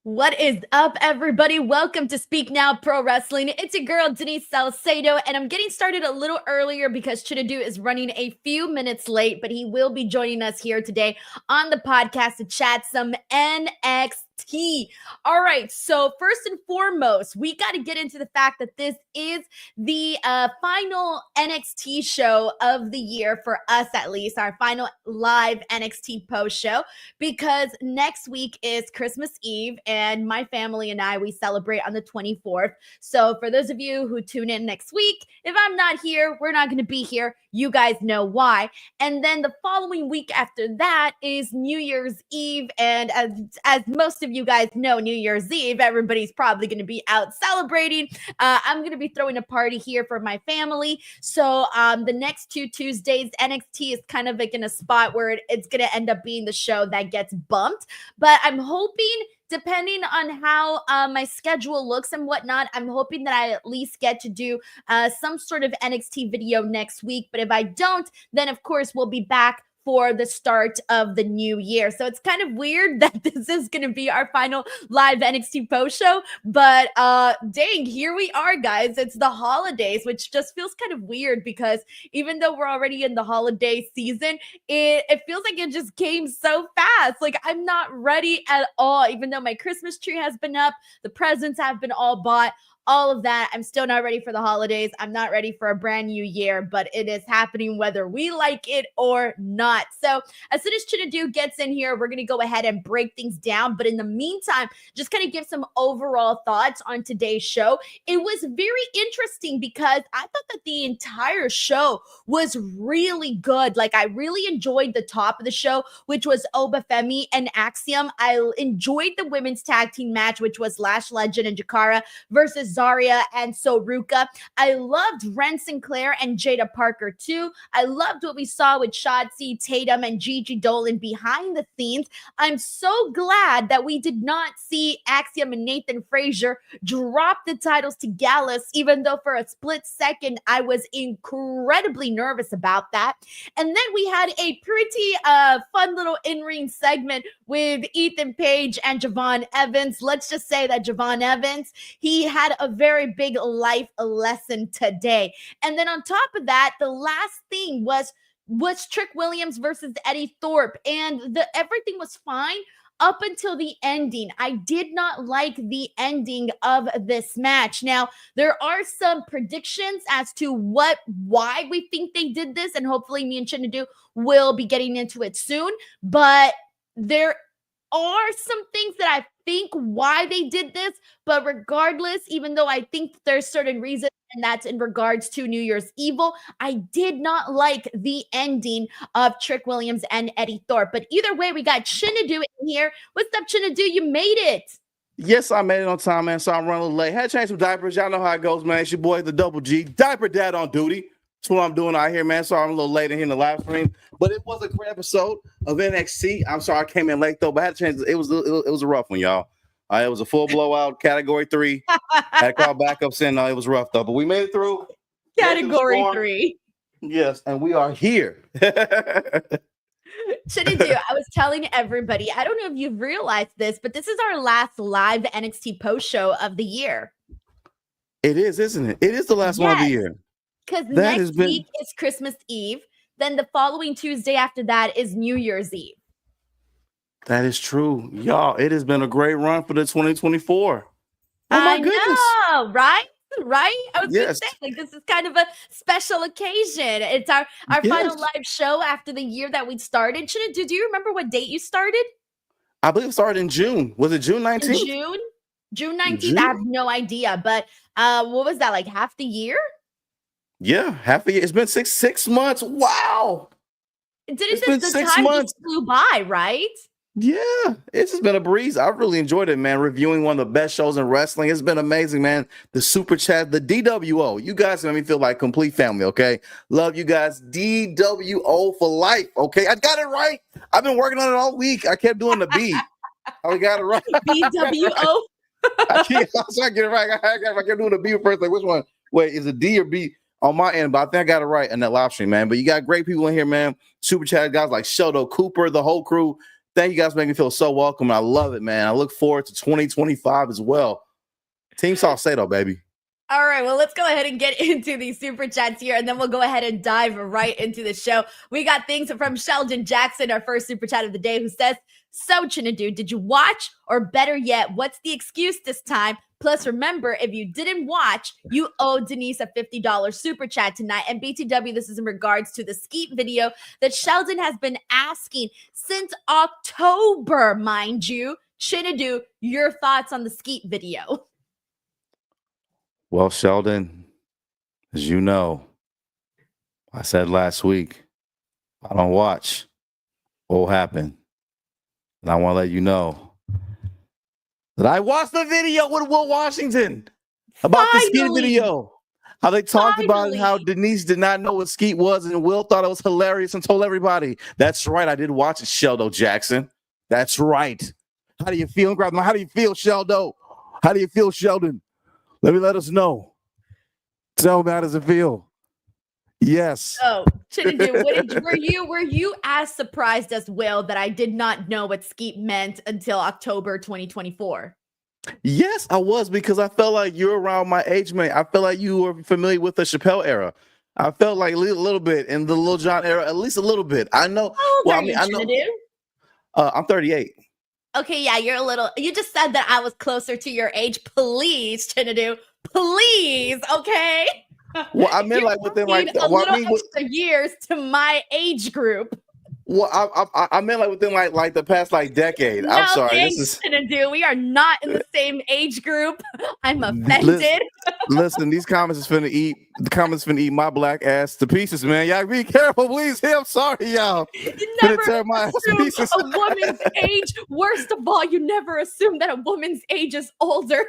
What is up, everybody? Welcome to Speak Now Pro Wrestling. It's your girl, Denise Salcedo, and I'm getting started a little earlier because Chinedu is running a few minutes late, but he will be joining us here today on the podcast to chat some NXT. All right, so first and foremost, we got to get into the fact that this is the final NXT show of the year for us, at least, our final live NXT post show, because next week is Christmas Eve, and my family and I, we celebrate on the 24th. So for those of you who tune in next week, if I'm not here, we're not going to be here. You guys know why. And then the following week after that is New Year's Eve. And as most of you guys know, New Year's Eve, everybody's probably going to be out celebrating. I'm going to be throwing a party here for my family. So the next 2 Tuesdays, NXT is kind of like in a spot where it's going to end up being the show that gets bumped. But I'm hoping, depending on how my schedule looks and whatnot, I'm hoping that I at least get to do some sort of NXT video next week. But if I don't, then of course we'll be back for the start of the new year. So it's kind of weird that this is going to be our final live NXT post show, but dang, here we are, guys. It's the holidays, which just feels kind of weird because even though we're already in the holiday season, it feels like it just came so fast. Like, I'm not ready at all, even though my Christmas tree has been up, the presents have been all bought, all of that. I'm still not ready for the holidays. I'm not ready for a brand new year, but it is happening whether we like it or not. So as soon as Chinedu gets in here, we're going to go ahead and break things down. But in the meantime, just kind of give some overall thoughts on today's show. It was very interesting because I thought that the entire show was really good. Like, I really enjoyed the top of the show, which was Oba Femi and Axiom. I enjoyed the women's tag team match, which was Lash Legend and Jakara versus Zarya and Soruka. I loved Wren, Sinclair, and Jaida Parker too. I loved what we saw with Shotzi, Tatum, and Gigi Dolan behind the scenes. I'm so glad that we did not see Axiom and Nathan Frazer drop the titles to Gallus, even though for a split second I was incredibly nervous about that. And then we had a pretty fun little in-ring segment with Ethan Page and Javon Evans. Let's just say that Javon Evans, he had a very big life lesson today. And then on top of that, the last thing was Trick Williams versus Eddy Thorpe, and everything was fine up until the ending. I did not like the ending of this match. Now, there are some predictions as to why we think they did this, and hopefully me and Chinedu will be getting into it soon, but there are some things that I think why they did this, but regardless, even though I think there's certain reasons, and that's in regards to New Year's Evil, I did not like the ending of Trick Williams and Eddy Thorpe. But either way, we got Chinedu in here. What's up, Chinedu? You made it. Yes, I made it on time, man, so I'm running a little late. Had to change some diapers. Y'all know how it goes, man. It's your boy, the Double G. Diaper Dad on duty. That's what I'm doing out here, man. Sorry I'm a little late in here in the live stream. But it was a great episode of NXT. I'm sorry I came in late, though, but I had to change. It was a rough one, y'all. It was a full blowout, Category 3. Had to call backups in. It was rough, though, but we made it through. Category 3. Yes, and we are here. Chinedu, I was telling everybody, I don't know if you've realized this, but this is our last live NXT post show of the year. It is, isn't it? It is the last one of the year. Because next week is Christmas Eve. Then the following Tuesday after that is New Year's Eve. That is true. Y'all, it has been a great run for the 2024. Oh, my goodness. Know, right? Right? I was going to say, like, this is kind of a special occasion. It's our final live show after the year that we started. Do you remember what date you started? I believe it started in June. Was it June 19th? June 19th? I have no idea. But what was that, like half the year? Yeah, half a year. It's been six months. Wow. The time just flew by, right? Yeah, it's just been a breeze. I've really enjoyed it, man. Reviewing one of the best shows in wrestling. It's been amazing, man. The super chat, the DWO. You guys make me feel like complete family, okay? Love you guys. DWO for life, okay? I got it right. I've been working on it all week. I kept doing the B. I got it right. DWO. I can't get it right. I kept doing the B first. Like, which one? Wait, is it D or B? On my end, but I think I got it right in that live stream, man. But you got great people in here, man. Super chat guys like Sheldon Cooper, the whole crew. Thank you guys for making me feel so welcome. I love it, man. I look forward to 2025 as well. Team Salcedo, baby. All right, well, let's go ahead and get into these super chats here, and then we'll go ahead and dive right into the show. We got things from Sheldon Jackson, our first super chat of the day, who says, so, Chinedu, did you watch? Or better yet, what's the excuse this time? Plus, remember, if you didn't watch, you owe Denise a $50 super chat tonight. And BTW, this is in regards to the Skeet video that Sheldon has been asking since October, mind you. Chinedu, your thoughts on the Skeet video? Well, Sheldon, as you know, I said last week, I don't watch what will happen. And I want to let you know that I watched the video with Will Washington about the Skeet video. How they talked about it, how Denise did not know what Skeet was, and Will thought it was hilarious and told everybody. That's right. I did watch it, Sheldon Jackson. That's right. How do you feel? How do you feel, Sheldon? How do you feel, Sheldon? Let us know. Tell me, how does it feel? Yes. Oh, Chinedu, were you as surprised as Will that I did not know what Skeet meant until October 2024? Yes, I was, because I felt like you're around my age, mate. I felt like you were familiar with the Chappelle era. I felt like a little bit in the Lil Jon era, at least a little bit. I know. How old are you, Chinedu? I'm 38. Okay, yeah, you're a little. You just said that I was closer to your age. Please, Chinedu, please, okay? Well, I meant like within like extra years to my age group. Well, I meant like within like the past like decade. I'm sorry. This is Chinedu. We are not in the same age group. I'm offended. Listen, these comments is finna eat. The comments finna eat my black ass to pieces, man. Y'all be careful, please. Hey, I'm sorry, y'all. You never assume a woman's age. Worst of all, you never assume that a woman's age is older.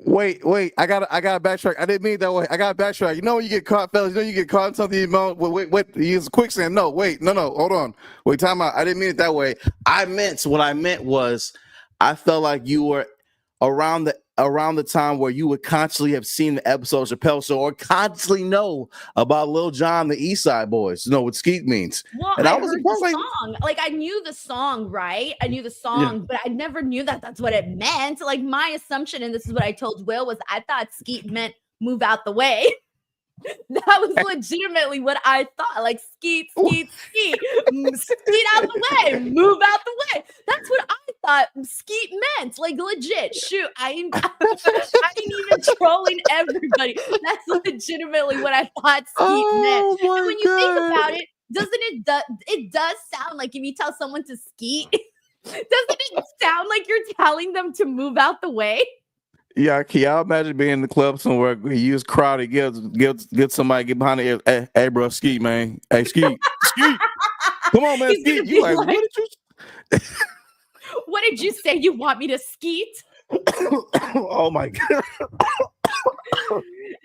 Wait, I gotta backtrack. I didn't mean it that way. I gotta backtrack. You know when you get caught, fellas, you know you get caught in something, you know, wait, use quicksand. No, hold on. Wait, time out. I didn't mean it that way. What I meant was I felt like you were around the time where you would constantly have seen the episode of Chappelle Show or constantly know about Lil Jon, the East Side Boys, what Skeet means. Well, and I heard the song. Like, I knew the song, right? I knew the song, but I never knew that that's what it meant. Like, my assumption, and this is what I told Will, was I thought Skeet meant move out the way. That was legitimately what I thought. Like, skeet, skeet out the way, move out the way. That's what I thought Skeet meant. Like, legit. Shoot, I ain't even trolling everybody. That's legitimately what I thought Skeet meant. And when you think about it, it does sound like if you tell someone to skeet, doesn't it sound like you're telling them to move out the way? Yeah, can y'all imagine being in the club somewhere, you use crowd, get somebody, get behind the ear, hey bro, Skeet, man. Hey, Skeet. Come on, man, Skeet. You like, what did you what did you say? You want me to skeet? Oh my God.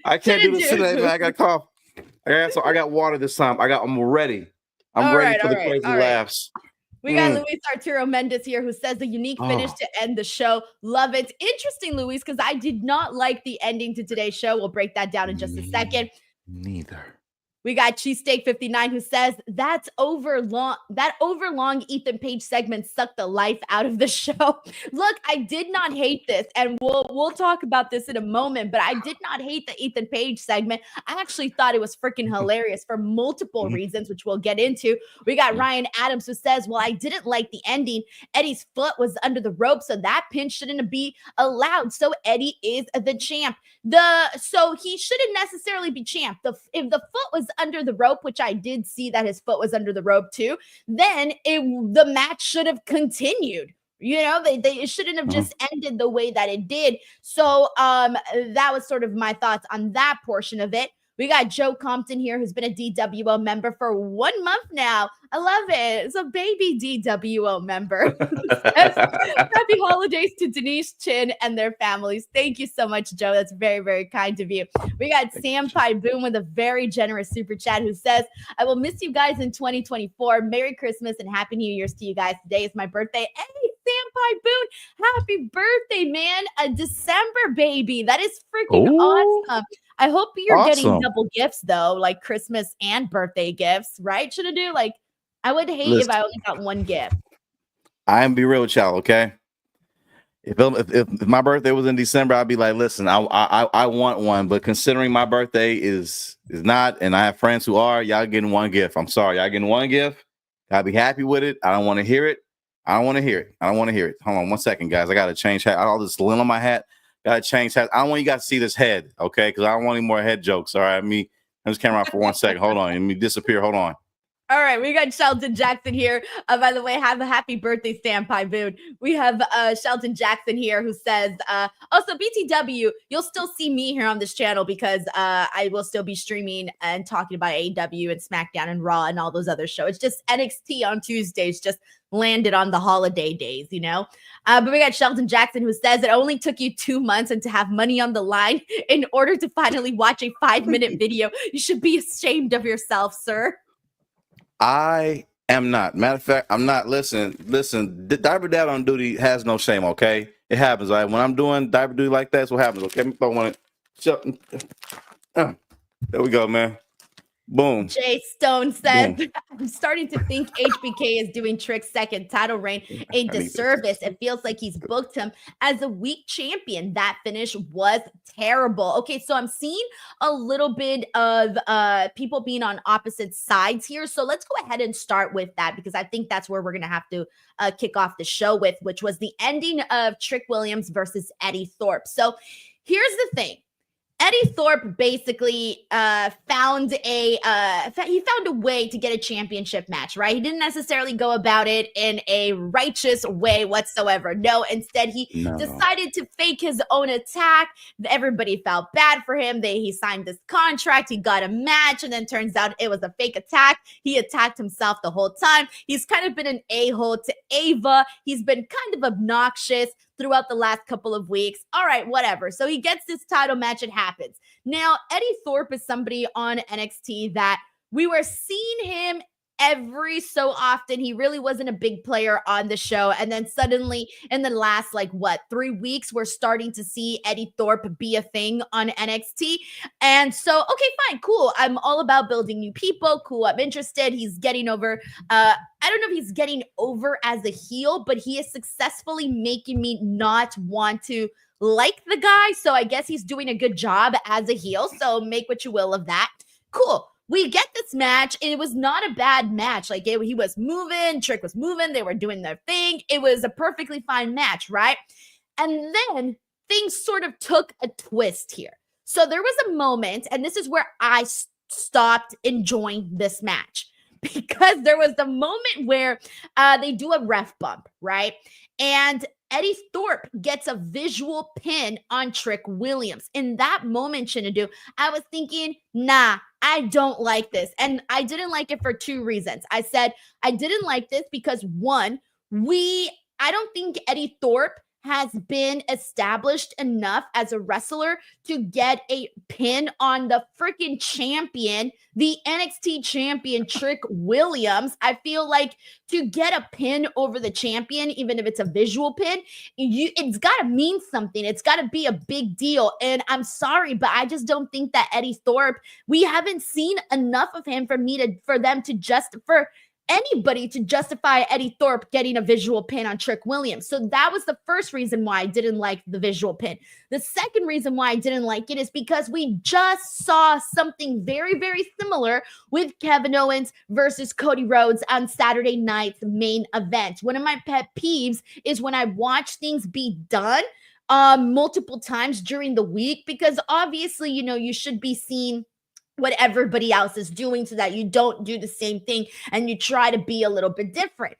I can't do this today, man. I got cough. I got water this time. I'm ready. I'm ready for the crazy laughs. We got Luis Arturo Mendez here, who says the unique finish to end the show. Love it. Interesting, Luis, because I did not like the ending to today's show. We'll break that down in just a second. Neither. We got Cheesesteak59, who says that overlong Ethan Page segment sucked the life out of the show. Look, I did not hate this, and we'll talk about this in a moment, but I did not hate the Ethan Page segment. I actually thought it was freaking hilarious for multiple reasons, which we'll get into. We got Ryan Adams, who says, well, I didn't like the ending. Eddie's foot was under the rope, so that pin shouldn't be allowed. So Eddy is the champ. So he shouldn't necessarily be champ. If the foot was under the rope, which I did see that his foot was under the rope too, then the match should have continued. It shouldn't have just ended the way that it did. So that was sort of my thoughts on that portion of it. We got Joe Compton here, who's been a DWO member for 1 month now. I love it. It's a baby DWO member. Happy holidays to Denise, Chin, and their families. Thank you so much, Joe. That's very, very kind of you. We got Sam Pai Boom with a very generous super chat who says, I will miss you guys in 2024. Merry Christmas and Happy New Year's to you guys. Today is my birthday. Hey, Sam Pai Boom, happy birthday, man. A December baby. That is freaking awesome. I hope you're getting double gifts, though, like Christmas and birthday gifts, right? Should I do? Like, I would hate if I only got one gift. I am be real with y'all, okay? If my birthday was in December, I'd be like, listen, I want one, but considering my birthday is not, and I have friends who are, y'all getting one gift. I'm sorry, y'all getting one gift. I'll be happy with it. I don't want to hear it. I don't want to hear it. I don't want to hear it. Hold on 1 second, guys. I gotta change hat. All this lint on my hat. Gotta change hat. I don't want you guys to see this head, okay? Because I don't want any more head jokes. All right, I'm just camera out for 1 second. Hold on, let me disappear. Hold on. All right, we got Shelton Jackson here. By the way, have a happy birthday, Standby Boone. We have Shelton Jackson here who says, also BTW, you'll still see me here on this channel because I will still be streaming and talking about AEW and SmackDown and Raw and all those other shows. It's just NXT on Tuesdays just landed on the holiday days, you know? But we got Shelton Jackson who says it only took you 2 months and to have money on the line in order to finally watch a 5-minute video. You should be ashamed of yourself, sir. I am not. Matter of fact, I'm not. Listen. The diaper dad on duty has no shame. Okay, it happens. Right when I'm doing diaper duty like that, that's what happens. Okay, let me throw one. There we go, man. Boom. Jay Stone said, I'm starting to think HBK is doing Trick's second title reign a disservice. It feels like he's booked him as a weak champion. That finish was terrible. Okay, so I'm seeing a little bit of people being on opposite sides here. So let's go ahead and start with that because I think that's where we're going to have to kick off the show with, which was the ending of Trick Williams versus Eddy Thorpe. So here's the thing. Eddy Thorpe basically found a way to get a championship match, right? He didn't necessarily go about it in a righteous way whatsoever. No, instead he decided to fake his own attack. Everybody felt bad for him. He signed this contract. He got a match, and then turns out it was a fake attack. He attacked himself the whole time. He's kind of been an a-hole to Ava. He's been kind of obnoxious throughout the last couple of weeks. All right, whatever. So he gets this title match. It happens. Now, Eddy Thorpe is somebody on NXT that we were seeing him every so often. He really wasn't a big player on the show. And then suddenly in the last 3 weeks, we're starting to see Eddy Thorpe be a thing on NXT. And so, okay, fine, cool. I'm all about building new people. Cool. I'm interested. He's getting over, I don't know if he's getting over as a heel, but he is successfully making me not want to like the guy. So I guess he's doing a good job as a heel. So make what you will of that. Cool. We get this match, and it was not a bad match. He was moving, Trick was moving, they were doing their thing. It was a perfectly fine match, right? And then things sort of took a twist here. So there was a moment, and this is where I stopped enjoying this match, because there was the moment where they do a ref bump, right? And Eddy Thorpe gets a visual pin on Trick Williams. In that moment, Chinedu, I was thinking, nah, I don't like this. And I didn't like it for 2 reasons. I said I didn't like this because, one, I don't think Eddy Thorpe has been established enough as a wrestler to get a pin on the freaking champion, the NXT champion, Trick Williams. I feel like to get a pin over the champion, even if it's a visual pin, it's got to mean something. It's got to be a big deal. And I'm sorry, but I just don't think that Eddy Thorpe, we haven't seen enough of him for anybody to justify Eddy Thorpe getting a visual pin on Trick Williams. So that was the first reason why I didn't like the visual pin. The second reason why I didn't like it is because we just saw something very, very similar with Kevin Owens versus Cody Rhodes on Saturday night's main event. One of my pet peeves is when I watch things be done multiple times during the week, because obviously, you should be seeing what everybody else is doing so that you don't do the same thing and you try to be a little bit different.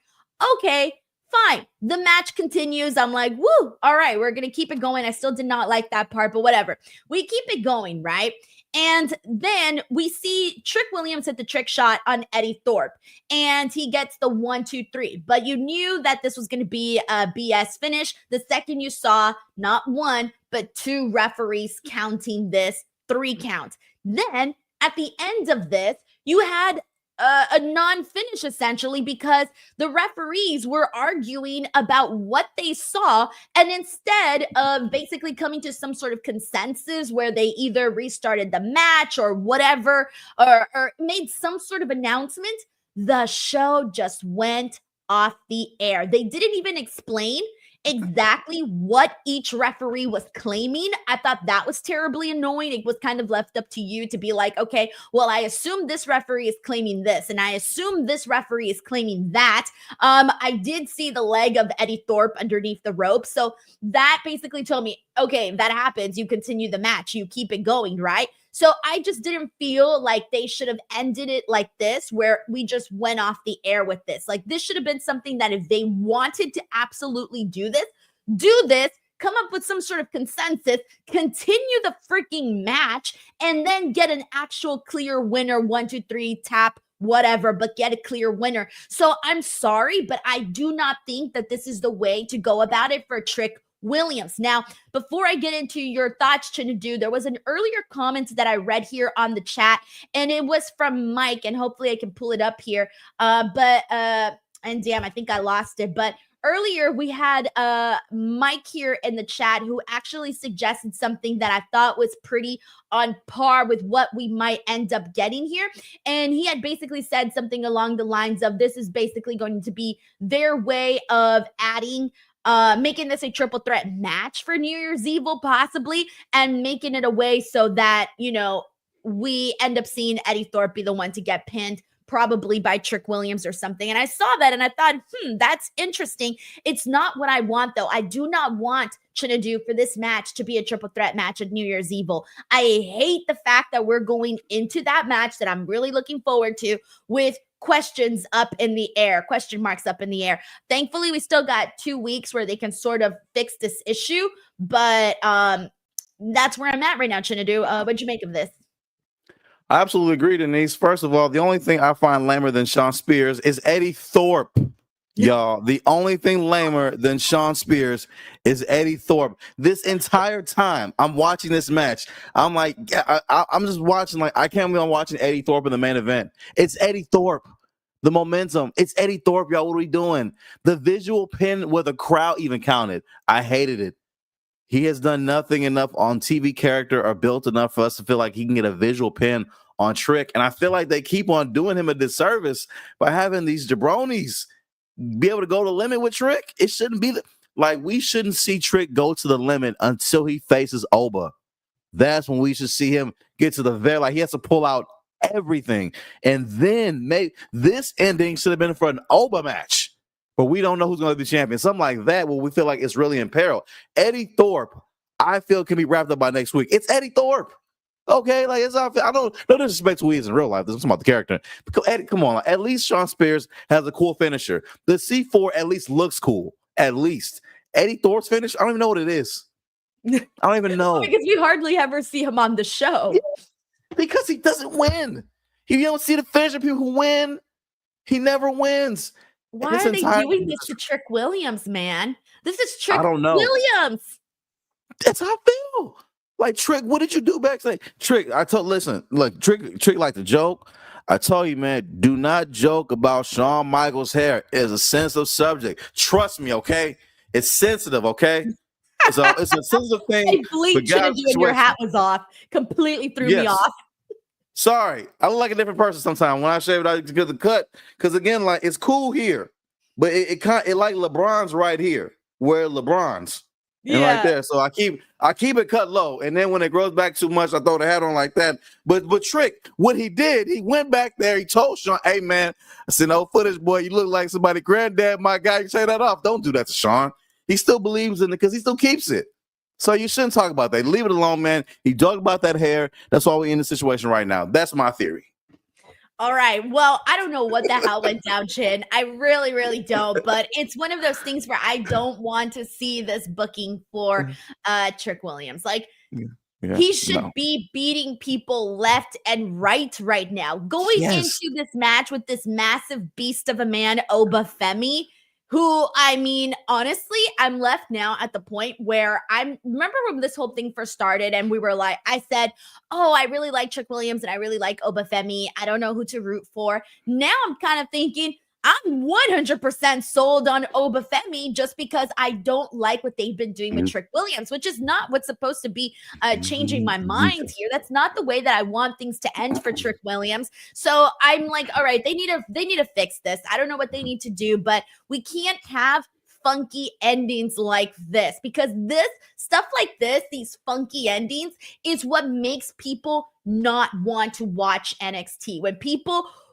Okay, fine. The match continues. I'm like, woo, all right, we're going to keep it going. I still did not like that part, but whatever. We keep it going, right? And then we see Trick Williams hit the trick shot on Eddy Thorpe, and he gets the 1, 2, 3. But you knew that this was going to be a BS finish the second you saw not 1, but 2 referees counting this 3 count. Then at the end of this, you had a non-finish essentially, because the referees were arguing about what they saw, and instead of basically coming to some sort of consensus where they either restarted the match or whatever, or made some sort of announcement, the show just went off the air. They didn't even explain exactly what each referee was claiming. I thought that was terribly annoying. It was kind of left up to you to be like, okay, well, I assume this referee is claiming this, and I assume this referee is claiming that. I did see the leg of Eddy Thorpe underneath the rope, so that basically told me, okay, that happens. You continue the match, you keep it going, right? So I just didn't feel like they should have ended it like this, where we just went off the air with this. Like, this should have been something that if they wanted to absolutely do this, come up with some sort of consensus, continue the freaking match, and then get an actual clear winner, 1, 2, 3, tap, whatever, but get a clear winner. So I'm sorry, but I do not think that this is the way to go about it for Trick Williams. Now, before I get into your thoughts, Chinedu, there was an earlier comment that I read here on the chat, and it was from Mike, and hopefully I can pull it up here. And damn, I think I lost it. But earlier we had Mike here in the chat who actually suggested something that I thought was pretty on par with what we might end up getting here. And he had basically said something along the lines of, this is basically going to be their way of making this a triple threat match for New Year's Evil, possibly, and making it a way so that, we end up seeing Eddy Thorpe be the one to get pinned, probably by Trick Williams or something. And I saw that and I thought, that's interesting. It's not what I want, though. I do not want Chinedu for this match to be a triple threat match at New Year's Evil. I hate the fact that we're going into that match that I'm really looking forward to with questions up in the air, question marks up in the air. Thankfully, we still got 2 weeks where they can sort of fix this issue, but that's where I'm at right now, Chinedu. What'd you make of this? I absolutely agree, Denise. First of all, the only thing I find lamer than Sean Spears is Eddy Thorpe. Y'all, the only thing lamer than Sean Spears is Eddy Thorpe. This entire time I'm watching this match, I'm like, I'm just watching, like, I can't believe I'm watching Eddy Thorpe in the main event. It's Eddy Thorpe. The momentum. It's Eddy Thorpe, y'all. What are we doing? The visual pin where the crowd even counted. I hated it. He has done nothing enough on TV character or built enough for us to feel like he can get a visual pin on Trick. And I feel like they keep on doing him a disservice by having these jabronis be able to go to the limit with Trick. It shouldn't be we shouldn't see Trick go to the limit until he faces Oba. That's when we should see him get to the very, like, he has to pull out everything. And then this ending should have been for an Oba match, but we don't know who's going to be champion. Something like that where we feel like it's really in peril. Eddy Thorpe, I feel, can be wrapped up by next week. It's Eddy Thorpe. Okay, like, it's not, I don't, no disrespect to who he is in real life. This is about the character. Because Eddie, come on, at least Sean Spears has a cool finisher. The C4 at least looks cool. At least Eddy Thorpe's finish, I don't even know what it is. I don't even know. Because we hardly ever see him on the show. Yeah, because he doesn't win. You don't see the finisher people who win. He never wins. Why are they doing this to Trick Williams, man? This is Trick Williams. That's how I feel. Like, Trick, what did you do backstage? Trick, listen, look, Trick like to joke. I tell you, man, do not joke about Shawn Michaels' hair. It's a sensitive subject. Trust me, okay? It's sensitive, okay? So it's a sensitive thing. I believe Chinedu and your hat was off. Completely threw me off. Sorry, I look like a different person sometimes when I shave it. I get the cut because, again, like, it's cool here, but it like LeBron's right here, where LeBron's and right there. So I keep it cut low, and then when it grows back too much, I throw the hat on like that. But Trick, what he did, he went back there. He told Shawn, "Hey man, I said, no footage, boy. You look like somebody granddad. My guy, you say that off. Don't do that to Shawn. He still believes in it because he still keeps it." So you shouldn't talk about that. Leave it alone, man. He talked about that hair. That's why we're in the situation right now. That's my theory. All right. Well, I don't know what the hell went down, Chin. I really, really don't. But it's one of those things where I don't want to see this booking for Trick Williams. Like, he should be beating people left and right now. Going into this match with this massive beast of a man, Oba Femi, who, I mean, honestly, I'm left now at the point where remember when this whole thing first started and we were like, I said, oh, I really like Trick Williams and I really like Oba Femi. I don't know who to root for. Now I'm kind of thinking, I'm 100% sold on Oba Femi just because I don't like what they've been doing with Trick Williams, which is not what's supposed to be changing my mind here. That's not the way that I want things to end for Trick Williams. So I'm like, all right, they need to fix this. I don't know what they need to do, but we can't have funky endings like this, because this stuff like this, these funky endings, is what makes people not want to watch NXT.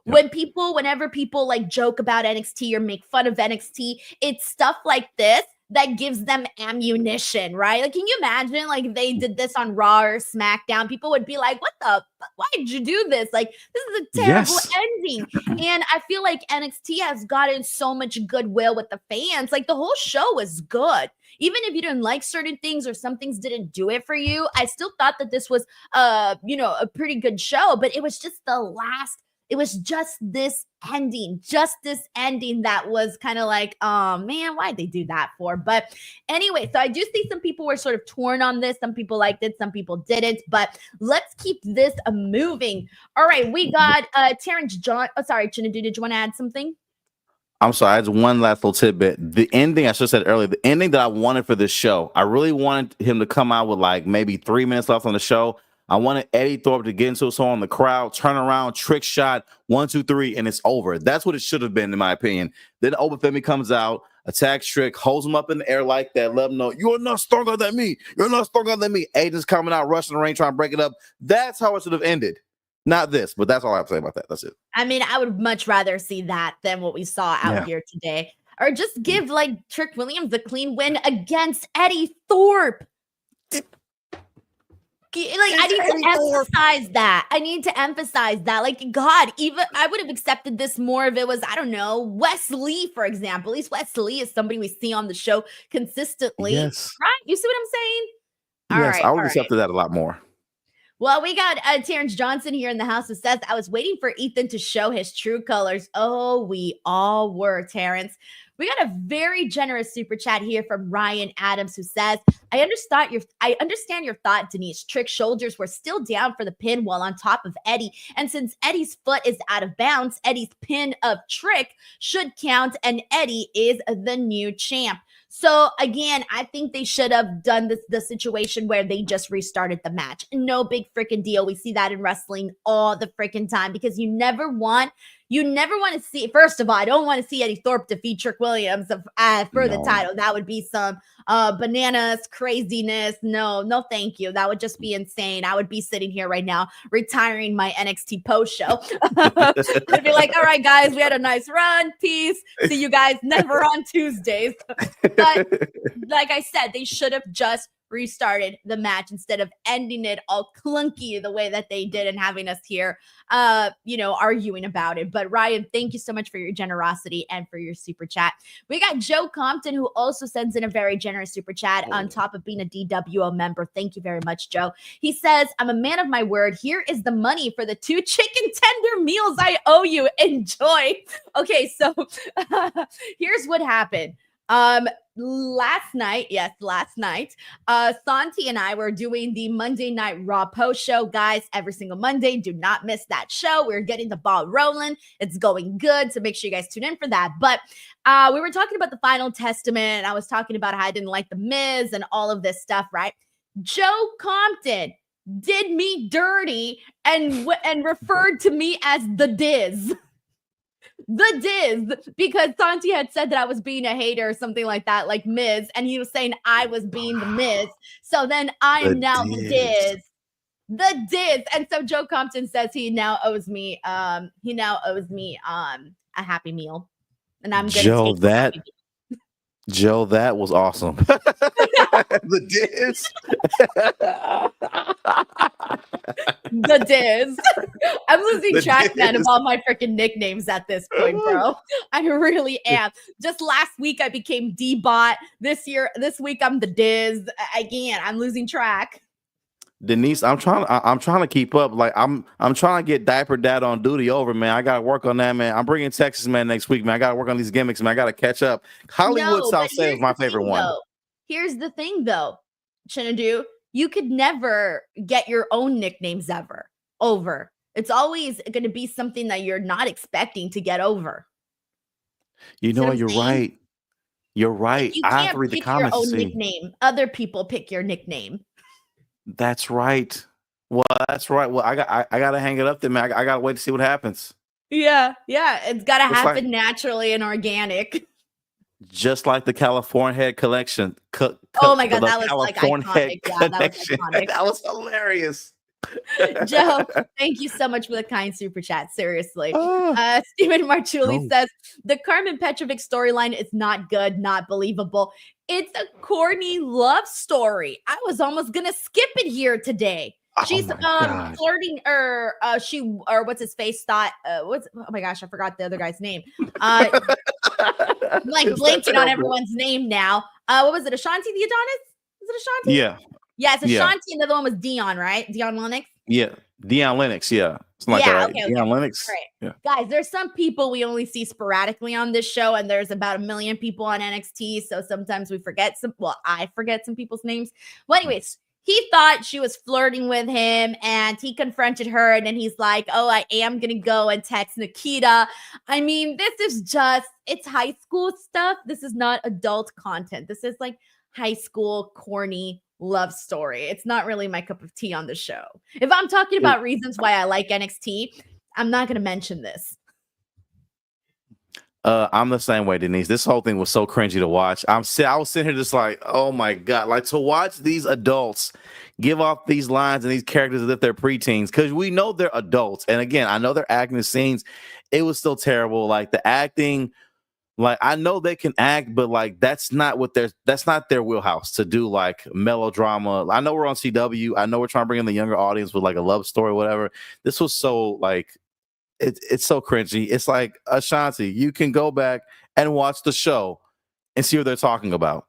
Whenever people like joke about NXT or make fun of NXT, it's stuff like this that gives them ammunition, right? Like, can you imagine, like, if they did this on Raw or SmackDown? People would be like, why did you do this? Like, this is a terrible ending. And I feel like NXT has gotten so much goodwill with the fans. Like, the whole show was good. Even if you didn't like certain things or some things didn't do it for you, I still thought that this was, a pretty good show. But it was just this ending that was kind of like, oh man, why'd they do that for? But anyway, so I do see some people were sort of torn on this. Some people liked it, some people didn't, but let's keep this moving. All right, we got Terrence John. Oh, sorry, Chinedu, did you want to add something? I'm sorry, I had one last little tidbit. The ending, I should have said earlier, the ending that I wanted for this show, I really wanted him to come out with like maybe 3 minutes left on the show. I wanted Eddy Thorpe to get into a song in the crowd, turn around, trick shot, 1, 2, 3, and it's over. That's what it should have been, in my opinion. Then Oba Femi comes out, attacks Trick, holds him up in the air like that, let him know, you're not stronger than me. You're not stronger than me. Agent's coming out, rushing the ring, trying to break it up. That's how it should have ended. Not this, but that's all I have to say about that. That's it. I mean, I would much rather see that than what we saw out here today. Or just give like Trick Williams a clean win against Eddy Thorpe. Like, I need to emphasize that. Like, God, even I would have accepted this more if it was, I don't know, Wes Lee, for example. At least Wes Lee is somebody we see on the show consistently. Yes. Right? You see what I'm saying? Yes, I would have accepted that a lot more. Well, we got Terrence Johnson here in the house who says, I was waiting for Ethan to show his true colors. Oh, we all were, Terrence. We got a very generous super chat here from Ryan Adams who says, I understand your thought, Denise. Trick's shoulders were still down for the pin while on top of Eddy. And since Eddy's foot is out of bounds, Eddy's pin of Trick should count, and Eddy is the new champ. So again, I think they should have done the situation where they just restarted the match. No big freaking deal. We see that in wrestling all the freaking time, because you never want to see, first of all, I don't want to see Eddy Thorpe defeat Trick Williams for the title. That would be some bananas, craziness. No, thank you. That would just be insane. I would be sitting here right now, retiring my NXT post show. I'd be like, all right, guys, we had a nice run. Peace. See you guys never on Tuesdays. But like I said, they should have just restarted the match instead of ending it all clunky the way that they did and having us here arguing about it. But Ryan, thank you so much for your generosity and for your super chat. We got Joe Compton, who also sends in a very generous super chat on top of being a DWO member. Thank you very much, Joe. He says, I'm a man of my word. Here is the money for the 2 chicken tender meals I owe you. Enjoy. Okay, so here's what happened. Last night, Santi and I were doing the Monday Night Raw post show. Guys, every single Monday, do not miss that show. We're getting the ball rolling. It's going good, so make sure you guys tune in for that. But we were talking about the Final Testament. I was talking about how I didn't like The Miz and all of this stuff, right? Joe Compton did me dirty and referred to me as the Diz. The Diz, because Santi had said that I was being a hater or something like that, like Miz, and he was saying I was being the Miz. So then I am now the Diz. The Diz. And so Joe Compton says he now owes me a Happy Meal. And I'm gonna take that. Joe, that was awesome. The Diz. The Diz. I'm losing track, man, of all my freaking nicknames at this point, bro. I really am. Just last week I became D-Bot. This week I'm the Diz. Again, I'm losing track. Denise, I'm trying to keep up. Like I'm trying to get Diaper Dad on duty over, man. I gotta work on that, man. I'm bringing Texas, man, next week, man. I gotta work on these gimmicks, man. I gotta catch up. Hollywood Salcedo is my favorite one. Here's the thing, though, Chinedu. You could never get your own nicknames over. It's always going to be something that you're not expecting to get over. You See know what what? I'm You're saying? right. You're Like, right. you I have to can't read the pick your comments to own see. nickname. Other people pick your nickname. That's right. Well, that's right. Well, I gotta hang it up there, man. I gotta wait to see what happens. Yeah, yeah. It's gotta It's like happen naturally and organic. just like the California Head collection. Oh my god, The that was like California Head iconic. Yeah, that was connection. iconic. That was hilarious. Joe, thank you so much for the kind super chat. Seriously. Oh, Stephen Marchuli no. says the Carmen Petrovic storyline is not good, not believable. It's a corny love story. I was almost gonna skip it here today. Oh She's my God. flirting or what's his face thought oh my gosh, I forgot the other guy's name. I'm like It's that blanking on terrible. everyone's name now. What was it? Ashanti the Adonis? Is it Ashanti? Yeah. Yeah, it's Yeah. Ashanti, and the other one was Dion, right? Dion Lennox. Yeah. Deion Lennox. Yeah. Something like that, right? Okay. Deion Lennox. Right. Yeah. Guys, there's some people we only see sporadically on this show, and there's about 1 million people on NXT. So sometimes we forget I forget some people's names. Well, anyways, he thought she was flirting with him and he confronted her, and then he's like, oh, I am gonna go and text Nikita. I mean, this is it's high school stuff. This is not adult content. This is like high school corny love story. It's not really my cup of tea on the show. If I'm talking about reasons why I like NXT, I'm not going to mention this. I'm the same way, Denise. This whole thing was so cringy to watch. I was sitting here just like, oh my God, like to watch these adults give off these lines and these characters as if they're preteens, because we know they're adults. And again, I know they're acting the scenes. It was still terrible. Like the acting, like I know they can act, but like that's not their wheelhouse to do like melodrama. I know we're on CW. I know we're trying to bring in the younger audience with like a love story, whatever. This was so like it's so cringy. It's like Ashanti, you can go back and watch the show and see what they're talking about.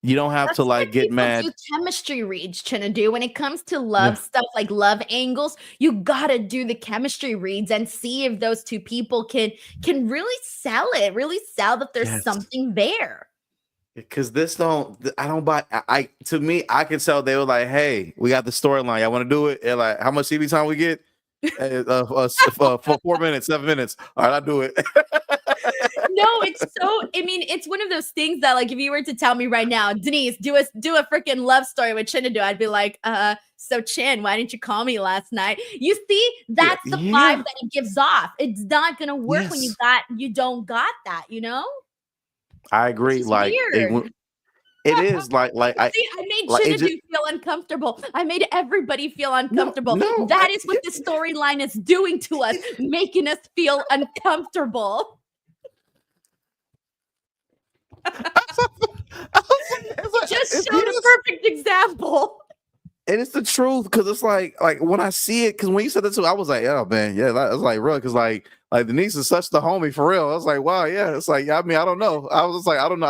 You don't have to like get mad. Do chemistry reads, Chinedu. When it comes to love stuff like love angles, you gotta do the chemistry reads and see if those two people can really sell that there's something there. Because I don't buy. To me, I can tell they were like, "Hey, we got the storyline. I want to do it." And like, how much TV time we get? For 4 minutes, 7 minutes. All right, I'll do it. No, it's one of those things that like if you were to tell me right now, Denise, do a freaking love story with Chinedu, I'd be like, so Chin, why didn't you call me last night? You see, that's the vibe that it gives off. It's not gonna work when you don't got that, you know? I agree. Like it is like I made Chinedu feel uncomfortable. I made everybody feel uncomfortable. No, that is what the storyline is doing to us, making us feel uncomfortable. Just showed a perfect example. And it's the truth, because it's like when I see it, because when you said that too, I was like, oh man, yeah, that was like real, because like Denise is such the homie for real. I was like, wow, yeah. It's like, I mean, I don't know. I was just like, I don't know.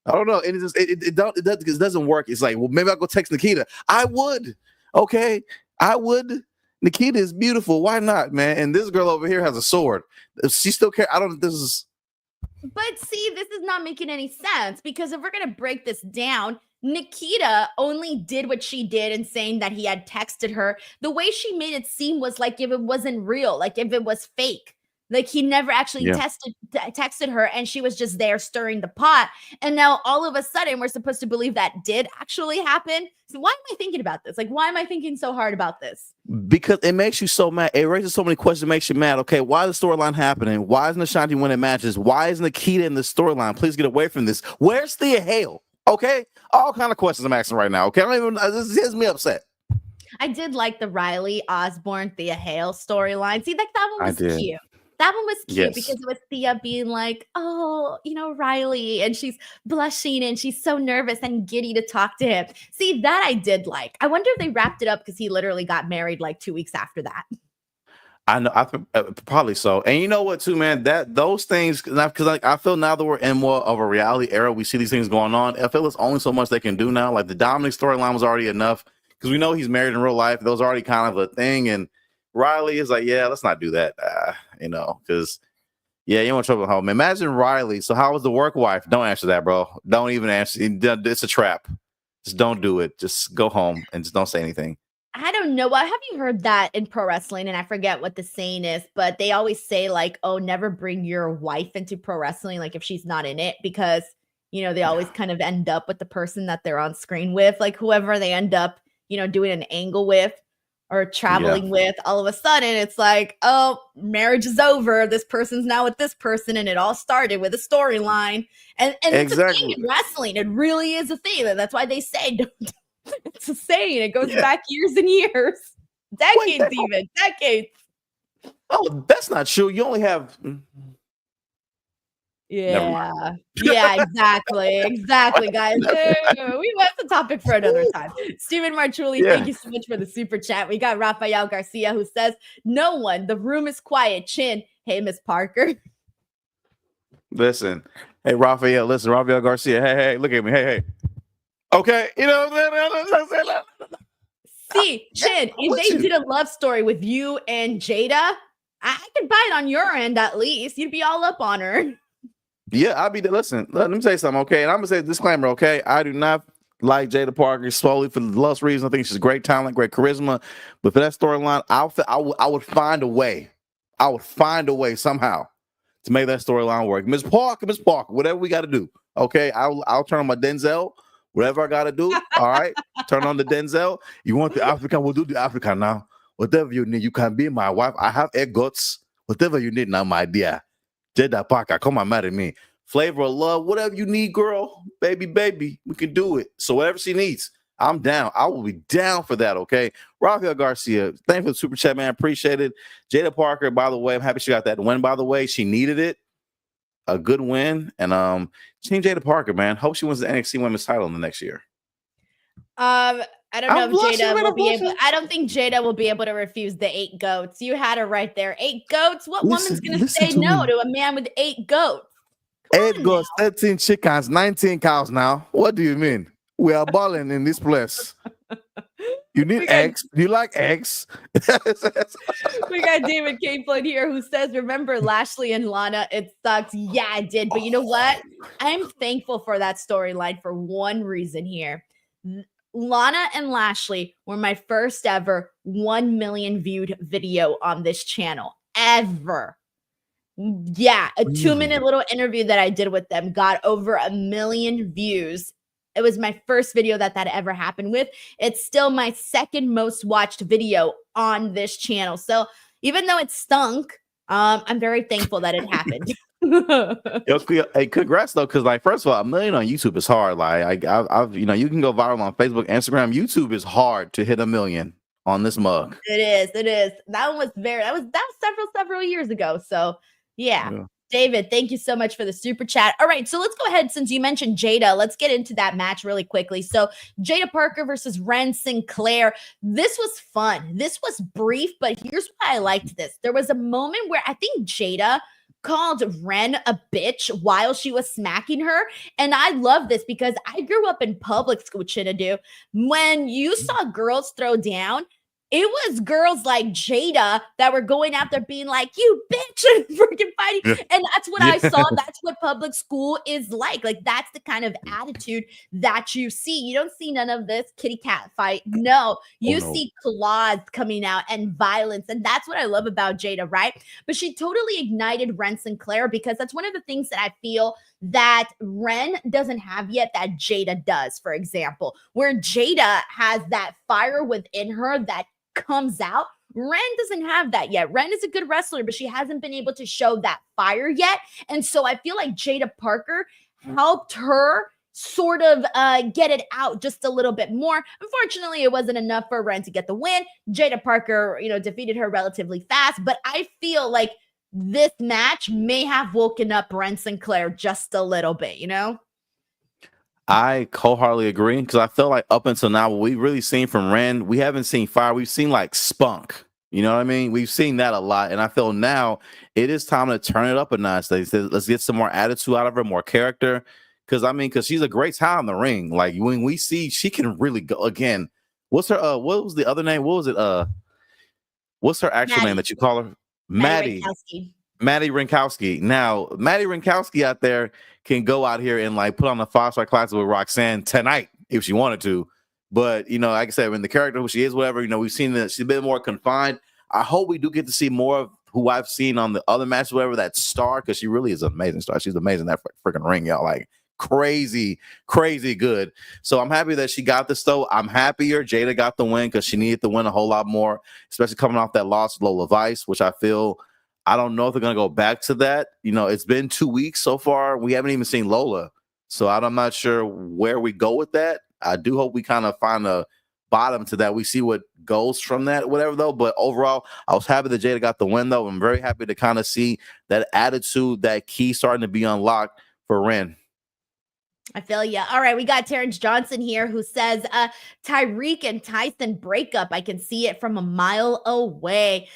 I don't know. And it doesn't work. It's like, well, maybe I'll go text Nikita. I would. Okay. I would. Nikita is beautiful. Why not, man? And this girl over here has a sword. She still care. But see, this is not making any sense, because if we're going to break this down, Nikita only did what she did in saying that he had texted her. The way she made it seem was like if it wasn't real, like if it was fake. Like he never actually texted her, and she was just there stirring the pot. And now all of a sudden we're supposed to believe that did actually happen. So why am I thinking about this? Like, why am I thinking so hard about this? Because it makes you so mad. It raises so many questions. It makes you mad. Okay, why is the storyline happening? Why isn't Ashanti winning matches? Why isn't Nikita in the storyline? Please get away from this. Where's Thea Hale? Okay, all kind of questions I'm asking right now. Okay, this gets me upset. I did like the Riley Osborne Thea Hale storyline. See, like that one was cute. That one was cute because it was Thea being like, oh, Riley, and she's blushing and she's so nervous and giddy to talk to him. See, that I did like. I wonder if they wrapped it up because he literally got married like 2 weeks after that. I know, probably so. And you know what, too, man? Those things, because I feel now that we're in more of a reality era, we see these things going on. I feel there's only so much they can do now. Like the Dominic storyline was already enough, because we know he's married in real life. Those are already kind of a thing, and Riley is like, yeah, let's not do that, because, you don't want trouble at home. Imagine Riley. So how was the work wife? Don't answer that, bro. Don't even answer. It's a trap. Just don't do it. Just go home and just don't say anything. I don't know. Have you heard that in pro wrestling? And I forget what the saying is, but they always say like, "Oh, never bring your wife into pro wrestling, like if she's not in it," because they always kind of end up with the person that they're on screen with, like whoever they end up, doing an angle with or Yeah, traveling with. All of a sudden, it's like, oh, marriage is over. This person's now with this person, and it all started with a storyline. And it's a thing exactly. in wrestling. It really is a thing. That's why they say it's a saying. It goes Yeah. back years and years, Wait, decades, even decades. oh, that's not true. You only have. Never mind. Yeah, yeah, exactly, guys. That's a topic for another time. Stephen Marchuli, Yeah. thank you so much for the super chat. We got Rafael Garcia who says, "No one. The room is quiet. Chin. Hey, Miss Parker." Listen, hey Raphael. Listen, Rafael Garcia. Hey, look at me. Hey. Okay, you know what I'm saying? See, Chin, if they did a love story with you and Jaida, I could buy it on your end at least. You'd be all up on her. Yeah, I'll be there. Listen, let me say something, okay? And I'm gonna say a disclaimer, okay? I do not like Jaida Parker solely for the lust reason. I think she's great talent, great charisma. But for that storyline, I would find a way. I would find a way somehow to make that storyline work. Miss Parker, whatever we got to do, okay? I'll turn on my Denzel, whatever I got to do. All right, turn on the Denzel. You want the African? We'll do the African now. Whatever you need, you can be my wife. I have egg guts. Whatever you need now, my dear. Jaida Parker, come on, mad at me. Flavor of love, whatever you need, girl, baby, we can do it. So whatever she needs, I'm down. I will be down for that, okay? Rafael Garcia, thank you for the super chat, man. Appreciate it. Jaida Parker, by the way, I'm happy she got that win, by the way. She needed it. A good win. And Team Jaida Parker, man. Hope she wins the NXT Women's title in the next year. I don't know if Jaida will be able. I don't think Jaida will be able to refuse the 8 goats. You had her right there. 8 goats. What woman's going to say no to a man with 8 goats? 8 goats, 13 chickens, 19 cows now. What do you mean? We are balling in this place. You need eggs. Do you like eggs? We got David Capelin here who says, "Remember Lashley and Lana? It sucks." Yeah, I did. But you know what? I'm thankful for that storyline for one reason here. Lana and Lashley were my first ever 1 million viewed video on this channel ever. Yeah, a 2-minute little interview that I did with them got over 1 million views. It was my first video that ever happened with. It's still my second most watched video on this channel. So even though it stunk, I'm very thankful that it happened. Hey, congrats though, because like first of all, 1 million on YouTube is hard. Like I've you can go viral on Facebook, Instagram. YouTube is hard to hit 1 million on this mug. It is. That was several years ago. So yeah. David, thank you so much for the super chat. All right, so let's go ahead. Since you mentioned Jaida, let's get into that match really quickly. So Jaida Parker versus Wren Sinclair. This was fun. This was brief, but here's why I liked this. There was a moment where I think Jaida called Wren a bitch while she was smacking her. And I love this because I grew up in public school, Chinedu. When you saw girls throw down, it was girls like Jaida that were going out there being like, "You bitch," and freaking fighting. Yeah. And that's what I saw. That's what public school is like. Like, that's the kind of attitude that you see. You don't see none of this kitty cat fight. No, you see claws coming out and violence. And that's what I love about Jaida, right? But she totally ignited Wren Sinclair because that's one of the things that I feel that Wren doesn't have yet that Jaida does, for example, where Jaida has that fire within her that comes out. Wren doesn't have that yet. Wren is a good wrestler, but she hasn't been able to show that fire yet. And so I feel like Jaida Parker helped her sort of get it out just a little bit more. Unfortunately, it wasn't enough for Wren to get the win. Jaida Parker, defeated her relatively fast, but I feel like this match may have woken up Wren Sinclair just a little bit, I wholeheartedly agree because I feel like up until now, what we've really seen from Wren, we haven't seen fire. We've seen like spunk. You know what I mean? We've seen that a lot. And I feel now it is time to turn it up a notch. Let's get some more attitude out of her, more character. Because she's a great talent in the ring. Like when we see she can really go again. What's her what was the other name? What was it? What's her actual name that you call her? Maddie Rinkowski. Now, Maddie Rinkowski out there can go out here and like put on the 5-star classic with Roxanne tonight if she wanted to. But like I said, in the character who she is, whatever, we've seen that she's been more confined. I hope we do get to see more of who I've seen on the other matches, whatever, that star, because she really is an amazing star. She's amazing in that freaking ring, y'all. Like crazy good. So I'm happy that she got this, though. I'm happier Jaida got the win because she needed to win a whole lot more, especially coming off that loss of Lola Vice, which I don't know if they're going to go back to that. It's been 2 weeks so far. We haven't even seen Lola. So I'm not sure where we go with that. I do hope we kind of find a bottom to that. We see what goes from that, whatever, though. But overall, I was happy that Jaida got the win, though. I'm very happy to kind of see that attitude, that key starting to be unlocked for Wren. I feel you. All right, we got Terrence Johnson here who says, Tyreek and Tyson breakup. I can see it from a mile away.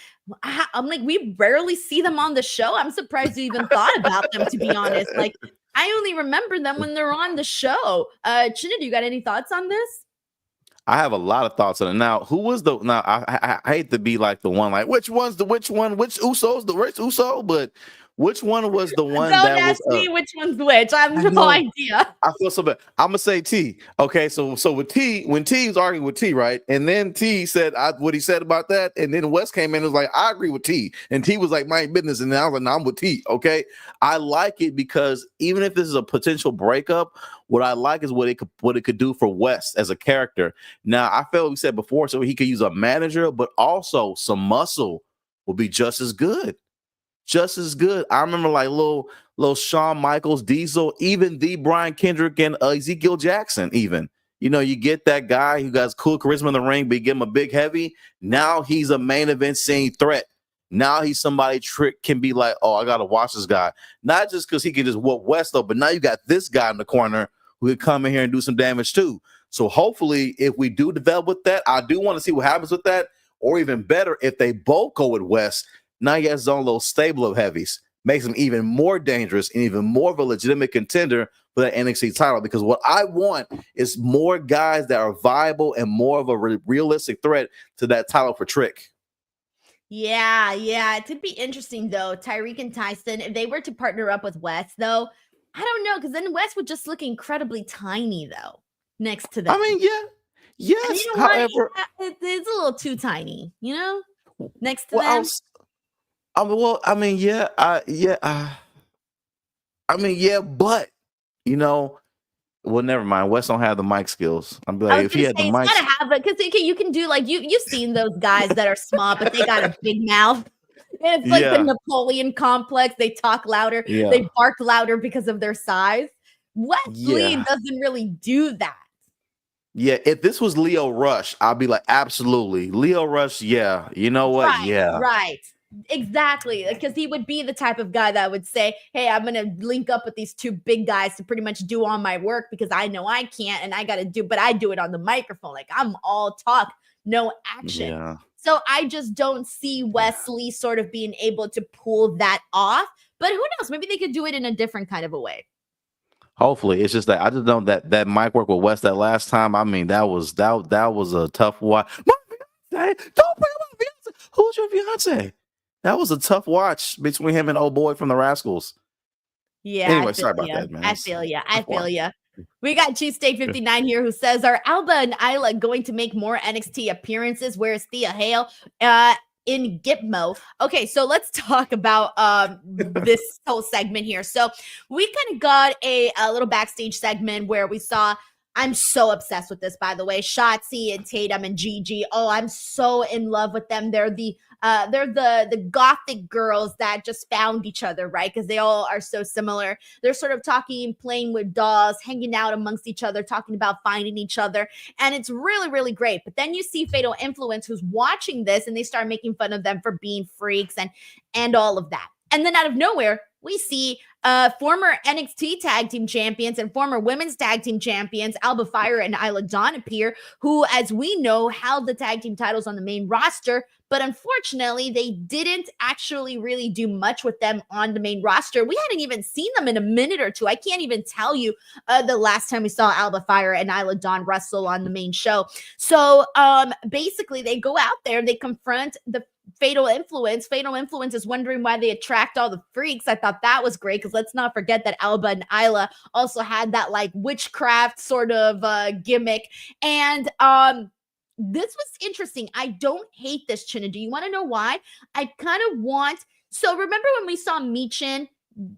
I'm like, we rarely see them on the show. I'm surprised you even thought about them, to be honest. Like, I only remember them when they're on the show. Chinedu, you got any thoughts on this? I have a lot of thoughts on it. Now, who was the? Now, I hate to be like the one, like which Uso's the which Uso, but which one was the one Don't that ask was? me which one's which. I have no idea. I feel so bad. I'm gonna say T. Okay, so with T, when T was arguing with T, right, and then T said what he said about that, and then Wes came in and was like, I agree with T, and T was like, my business, and then I was like, no, I'm with T. Okay, I like it because even if this is a potential breakup, what I like is what it could do for Wes as a character. Now, I felt we said before, so he could use a manager, but also some muscle will be just as good. Just as good. I remember like little Shawn Michaels, Diesel, even the Brian Kendrick and Ezekiel Jackson. Even you get that guy who got cool charisma in the ring, but you give him a big heavy. Now he's a main event scene threat. Now he's somebody Trick can be like, oh, I gotta watch this guy. Not just because he can just whoop West up, but now you got this guy in the corner who could come in here and do some damage too. So hopefully, if we do develop with that, I do want to see what happens with that, or even better, if they both go with West. Now he has his own little stable of heavies, makes him even more dangerous and even more of a legitimate contender for the NXT title. Because what I want is more guys that are viable and more of a realistic threat to that title for Trick. Yeah. It could be interesting, though. Tyreek and Tyson, if they were to partner up with Wes, though, I don't know, because then Wes would just look incredibly tiny, though, next to them. I mean, yeah. Yes. However, it's a little too tiny, next to them. But well, never mind. Wes don't have the mic skills. I'm like, if he had the mic, gotta have it because you can do like you've seen those guys that are small, but they got a big mouth. And it's like the Napoleon complex. They talk louder, they bark louder because of their size. Wesley doesn't really do that. Yeah, if this was Leo Rush, I'd be like, absolutely. Leo Rush, yeah. You know what? Right. Exactly. Because he would be the type of guy that would say, hey, I'm going to link up with these two big guys to pretty much do all my work because I know I can't and I got to but I do it on the microphone. Like I'm all talk, no action. Yeah. So I just don't see Wesley sort of being able to pull that off. But who knows? Maybe they could do it in a different kind of a way. Hopefully, it's just that I just know that mic work with Wes that last time. I mean, that was a tough watch. My fiance, don't bring up my fiance. Who's your fiance? That was a tough watch between him and old boy from the Rascals. Yeah. Anyway, sorry about that, man. I feel you. We got Cheesesteak 59 here who says, are Alba and Isla going to make more NXT appearances? Where's Thea Hale? In Gitmo. Okay, so let's talk about this whole segment here. So we kind of got a little backstage segment where we saw, I'm so obsessed with this, by the way, Shotzi and Tatum and Gigi. Oh, I'm so in love with them. They're the gothic girls that just found each other, right? Because they all are so similar. They're sort of talking, playing with dolls, hanging out amongst each other, talking about finding each other. And it's really, really great. But then you see Fatal Influence who's watching this and they start making fun of them for being freaks and all of that. And then out of nowhere, we see former NXT Tag Team Champions and former Women's Tag Team Champions, Alba Fire and Isla Dawn appear, who, as we know, held the tag team titles on the main roster. But unfortunately, they didn't actually really do much with them on the main roster. We hadn't even seen them in a minute or two. I can't even tell you the last time we saw Alba Fire and Isla Dawn wrestle on the main show. So basically, they go out there, they confront the Fatal Influence. Fatal Influence is wondering why they attract all the freaks. I thought that was great because let's not forget that Alba and Isla also had that like witchcraft sort of gimmick. And this was interesting. I don't hate this, Chinedu. You want to know why? I kind of want. So remember when we saw Michin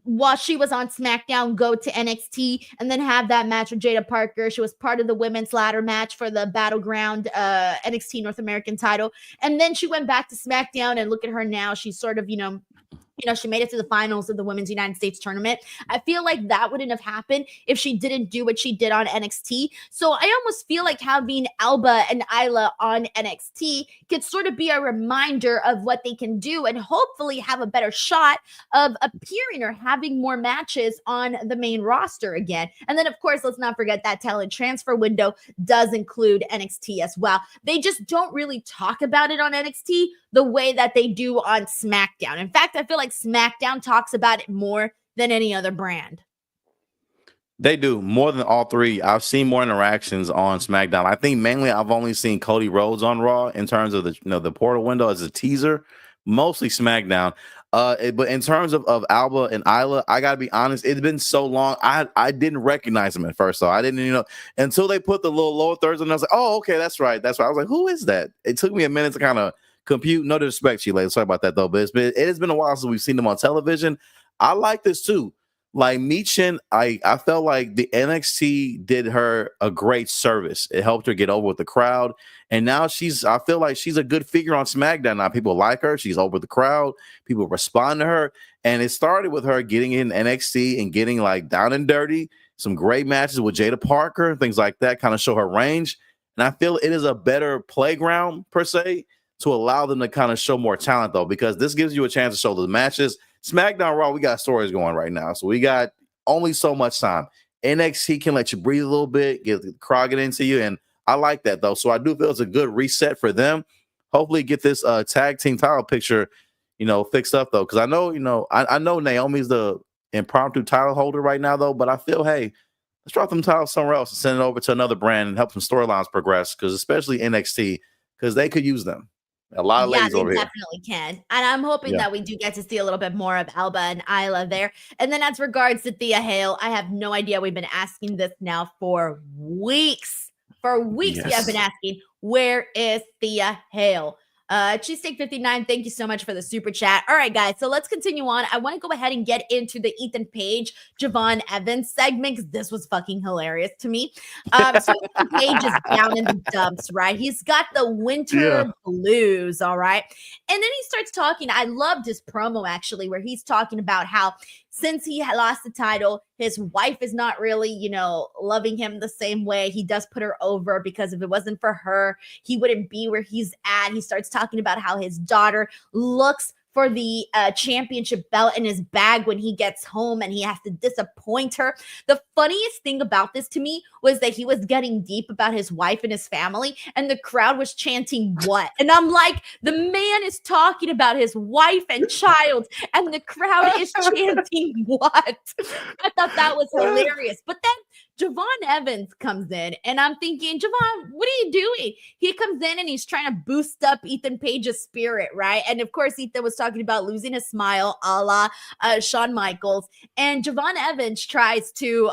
while she was on SmackDown go to NXT and then have that match with Jaida Parker? She was part of the women's ladder match for the Battleground NXT North American title. And then she went back to SmackDown, and look at her now. She's sort of, she made it to the finals of the Women's United States tournament. I feel like that wouldn't have happened if she didn't do what she did on NXT. So I almost feel like having Alba and Isla on NXT could sort of be a reminder of what they can do and hopefully have a better shot of appearing or having more matches on the main roster again. And then, of course, let's not forget that talent transfer window does include NXT as well. They just don't really talk about it on NXT the way that they do on SmackDown. In fact, I feel like SmackDown talks about it more than any other brand. They do more than all three. I've seen more interactions on SmackDown. I think mainly I've only seen Cody Rhodes on Raw in terms of the portal window as a teaser, mostly SmackDown. But in terms of Alba and Isla, I gotta be honest, it's been so long. I didn't recognize them at first, so I didn't, until they put the little lower thirds on. I was like, oh, okay, that's right. I was like, who is that? It took me a minute to kind of compute. No disrespect, Chile. Sorry about that though, but it has been a while since we've seen them on television. I like this too. Like Michin, I felt like the NXT did her a great service. It helped her get over with the crowd, and now I feel like she's a good figure on SmackDown. Now people like her. She's over the crowd. People respond to her, and it started with her getting in NXT and getting like down and dirty. Some great matches with Jaida Parker and things like that, kind of show her range. And I feel it is a better playground per se to allow them to kind of show more talent, though, because this gives you a chance to show the matches. SmackDown, Raw, we got stories going right now, so we got only so much time. NXT can let you breathe a little bit, get the crowd get into you, and I like that, though. So I do feel it's a good reset for them. Hopefully get this tag team title picture, fixed up, though, because I know, I know Naomi's the impromptu title holder right now, though, but I feel, hey, let's drop them titles somewhere else and send it over to another brand and help some storylines progress, because especially NXT, because they could use them. A lot of ladies over here. Yeah, they definitely can. And I'm hoping that we do get to see a little bit more of Alba and Isla there. And then as regards to Thea Hale, I have no idea. We've been asking this now for weeks. For weeks, we have been asking, where is Thea Hale? Cheesesteak 59, thank you so much for the super chat. All right, guys, so let's continue on. I want to go ahead and get into the Ethan Page, Javon Evans segment, because this was fucking hilarious to me. So Ethan Page is down in the dumps, right? He's got the winter blues, all right? And then he starts talking. I loved his promo, actually, where he's talking about how since he lost the title, his wife is not really, loving him the same way. He does put her over because if it wasn't for her, he wouldn't be where he's at. He starts talking about how his daughter looks for the championship belt in his bag when he gets home and he has to disappoint her. The funniest thing about this to me was that he was getting deep about his wife and his family, and the crowd was chanting what? And I'm like, the man is talking about his wife and child, and the crowd is chanting what? I thought that was hilarious. But then Javon Evans comes in, and I'm thinking, Javon, what are you doing? He comes in and he's trying to boost up Ethan Page's spirit, right? And of course, Ethan was talking about losing his smile, a la Shawn Michaels. And Javon Evans tries to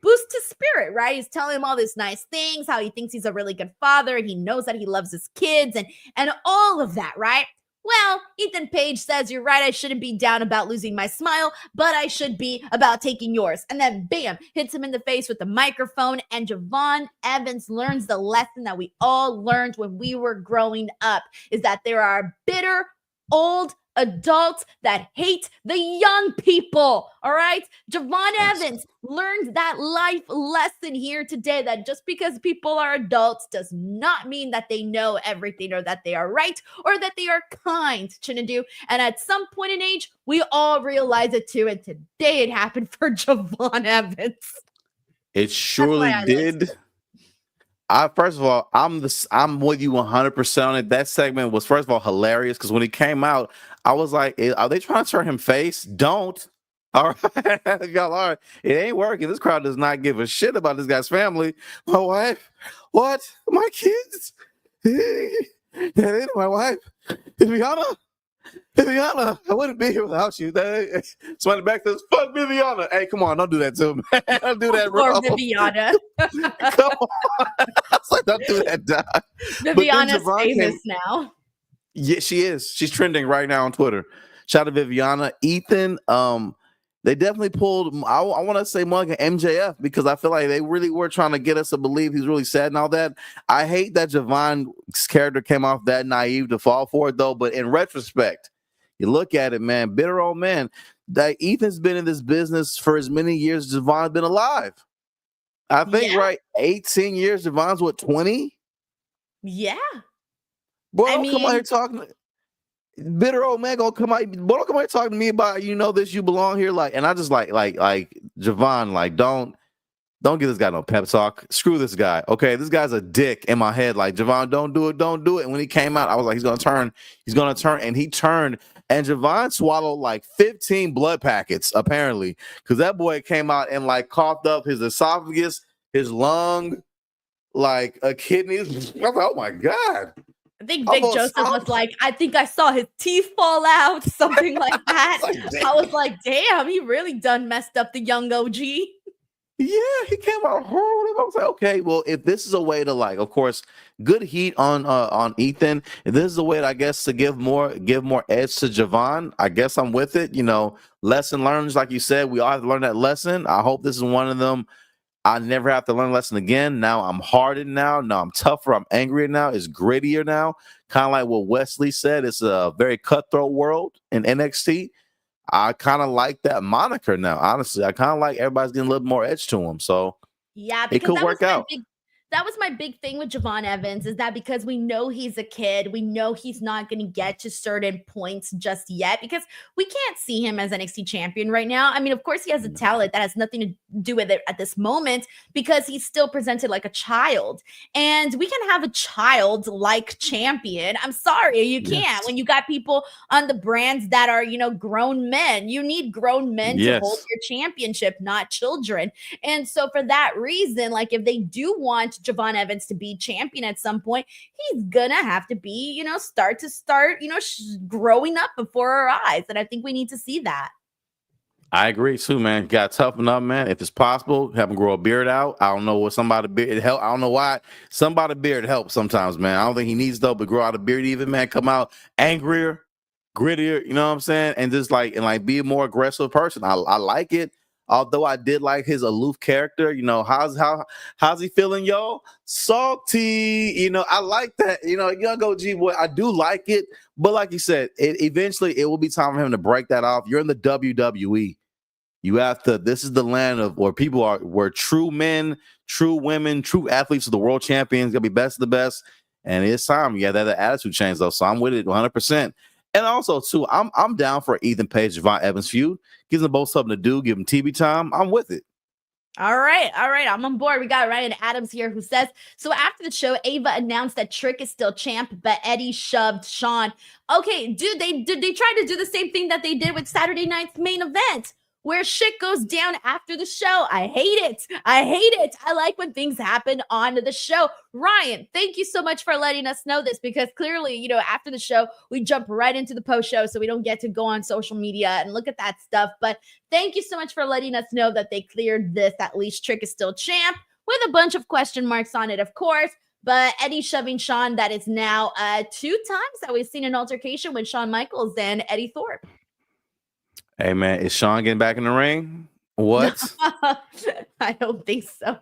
boost his spirit, right? He's telling him all these nice things, how he thinks he's a really good father, and he knows that he loves his kids, and all of that, right? Well, Ethan Page says, you're right, I shouldn't be down about losing my smile, but I should be about taking yours. And then, bam, hits him in the face with the microphone. And Javon Evans learns the lesson that we all learned when we were growing up, is that there are bitter, old adults that hate the young people. All right. Javon Evans learned that life lesson here today, that just because people are adults does not mean that they know everything or that they are right or that they are kind, Chinedu. And at some point in age, we all realize it too. And today it happened for Javon Evans. It surely did. First of all, I'm with you 100% on it. That segment was, first of all, hilarious, because when it came out, I was like, are they trying to turn him face? Don't. All right. Y'all are. It ain't working. This crowd does not give a shit about this guy's family. My wife. What? My kids? That ain't my wife. Viviana. Viviana, I wouldn't be here without you. Somebody back says, fuck Viviana. Hey, come on, don't do that to me. Don't do that, bro. Or Viviana. Come on. I was like, don't do that, Doc. Viviana's famous now. Yeah, she is. She's trending right now on Twitter. Shout out to Viviana. Ethan, they definitely pulled, I want to say more like an MJF, because I feel like they really were trying to get us to believe he's really sad and all that. I hate that Javon's character came off that naive to fall for it, though. But in retrospect, you look at it, man, bitter old man, that Ethan's been in this business for as many years as Javon's been alive. I think, right, 18 years. Javon's what, 20? Yeah. Boy, don't come out here talking. Bitter old man gonna come out. Boy, don't come out here talking to me about, you know this, you belong here. Like, and I just like Javon, like, don't give this guy no pep talk. Screw this guy. Okay, this guy's a dick in my head. Like, Javon, don't do it. And when he came out, I was like, he's gonna turn, and he turned. And Javon swallowed like 15 blood packets, apparently, because that boy came out and like coughed up his esophagus, his lung, like a kidney. I was like, oh my God. I think Vic Joseph was like, I think I saw his teeth fall out, something like that. I was like, damn, he really done messed up the young OG. Yeah, he came out horrible. I was like, okay, well, if this is a way to, like, of course, good heat on Ethan. If this is a way to, I guess, to give more edge to Javon, I guess I'm with it. You know, lesson learned, like you said, we all have to learn that lesson. I hope this is one of them. I never have to learn a lesson again. Now I'm hardened now. Now I'm tougher. I'm angrier now. It's grittier now. Kind of like what Wesley said. It's a very cutthroat world in NXT. I kind of like that moniker now. Honestly, I kind of like everybody's getting a little more edge to him. So yeah, it could work out. That was my big thing with Javon Evans, is that because we know he's a kid, we know he's not going to get to certain points just yet, because we can't see him as NXT champion right now. I mean, of course, he has a talent that has nothing to do with it at this moment, because he's still presented like a child. And we can have a child-like champion. I'm sorry, you can't. When you got people on the brands that are, you know, grown men. You need grown men to hold your championship, not children. And so for that reason, like, if they do want Javon Evans to be champion at some point, he's gonna have to be, you know, start, you know, growing up before our eyes. And I think we need to see that. I agree too, man. Got to toughen up, man. If it's possible, have him grow a beard out. I don't know what somebody beard help. I don't know why somebody beard helps sometimes, man. I don't think he needs though, but grow out a beard even, man. Come out angrier, grittier. You know what I'm saying? And just like be a more aggressive person. I like it. Although I did like his aloof character, you know, how's he feeling, y'all? Salty, you know, I like that, you know, young OG boy, I do like it. But like you said, eventually it will be time for him to break that off. You're in the WWE. You have to, this is the land of where true men, true women, true athletes are the world champions, gonna be best of the best. And it's time. Yeah, that attitude change though. So I'm with it 100%. And also, too, I'm down for Ethan Page, Javon Evans feud. Gives them both something to do. Give them TV time. I'm with it. All right. I'm on board. We got Ryan Adams here who says, so after the show, Ava announced that Trick is still champ, but Eddy shoved Sean. Okay, dude, they tried to do the same thing that they did with Saturday night's main event, where shit goes down after the show. I hate it. I like when things happen on the show. Ryan, thank you so much for letting us know this, because clearly, you know, after the show, we jump right into the post show, so we don't get to go on social media and look at that stuff. But thank you so much for letting us know that they cleared this. At least Trick is still champ, with a bunch of question marks on it, of course. But Eddy shoving Sean, that is now 2 times that we've seen an altercation with Shawn Michaels and Eddy Thorpe. Hey, man, is Sean getting back in the ring? What? I don't think so.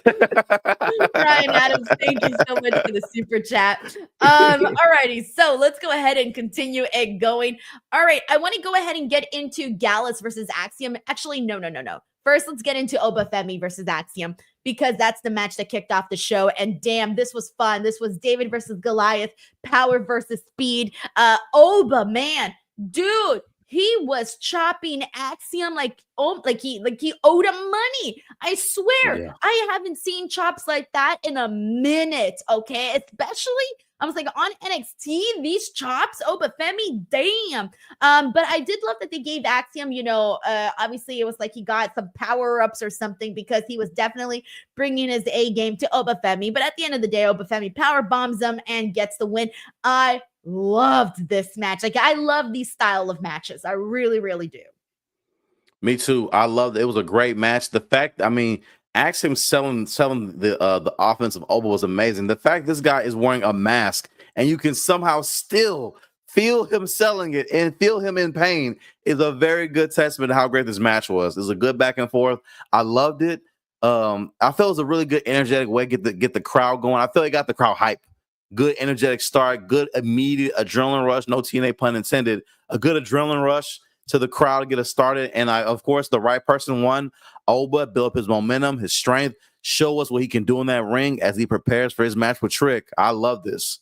Ryan Adams, thank you so much for the super chat. Alrighty, so let's go ahead and continue it going. All right, I want to go ahead and get into Gallus versus Axiom. Actually, no. First, let's get into Oba Femi versus Axiom, because that's the match that kicked off the show. And damn, this was fun. This was David versus Goliath, power versus speed. Oba, man, dude. he was chopping Axiom like he owed him money. I swear, Yeah. I haven't seen chops like that in a minute. Okay, especially I was like on NXT, these chops, Oba Femi, damn. But I did love that they gave Axiom, obviously it was like he got some power ups or something because he was definitely bringing his A game to Oba Femi. But at the end of the day, Oba Femi power bombs him and gets the win. I loved this match. Like, I love these style of matches. I really, really do. Me too. I loved it. It was a great match. The fact, I mean, Axiom selling the offense of Oba was amazing. The fact this guy is wearing a mask and you can somehow still feel him selling it and feel him in pain is a very good testament to how great this match was. It was a good back and forth. I loved it. I felt it was a really good energetic way to get the crowd going. I feel it got the crowd hype. Good energetic start, good immediate adrenaline rush. No TNA pun intended. A good adrenaline rush to the crowd to get us started. And of course, the right person won. Oba built up his momentum, his strength, show us what he can do in that ring as he prepares for his match with Trick. I love this.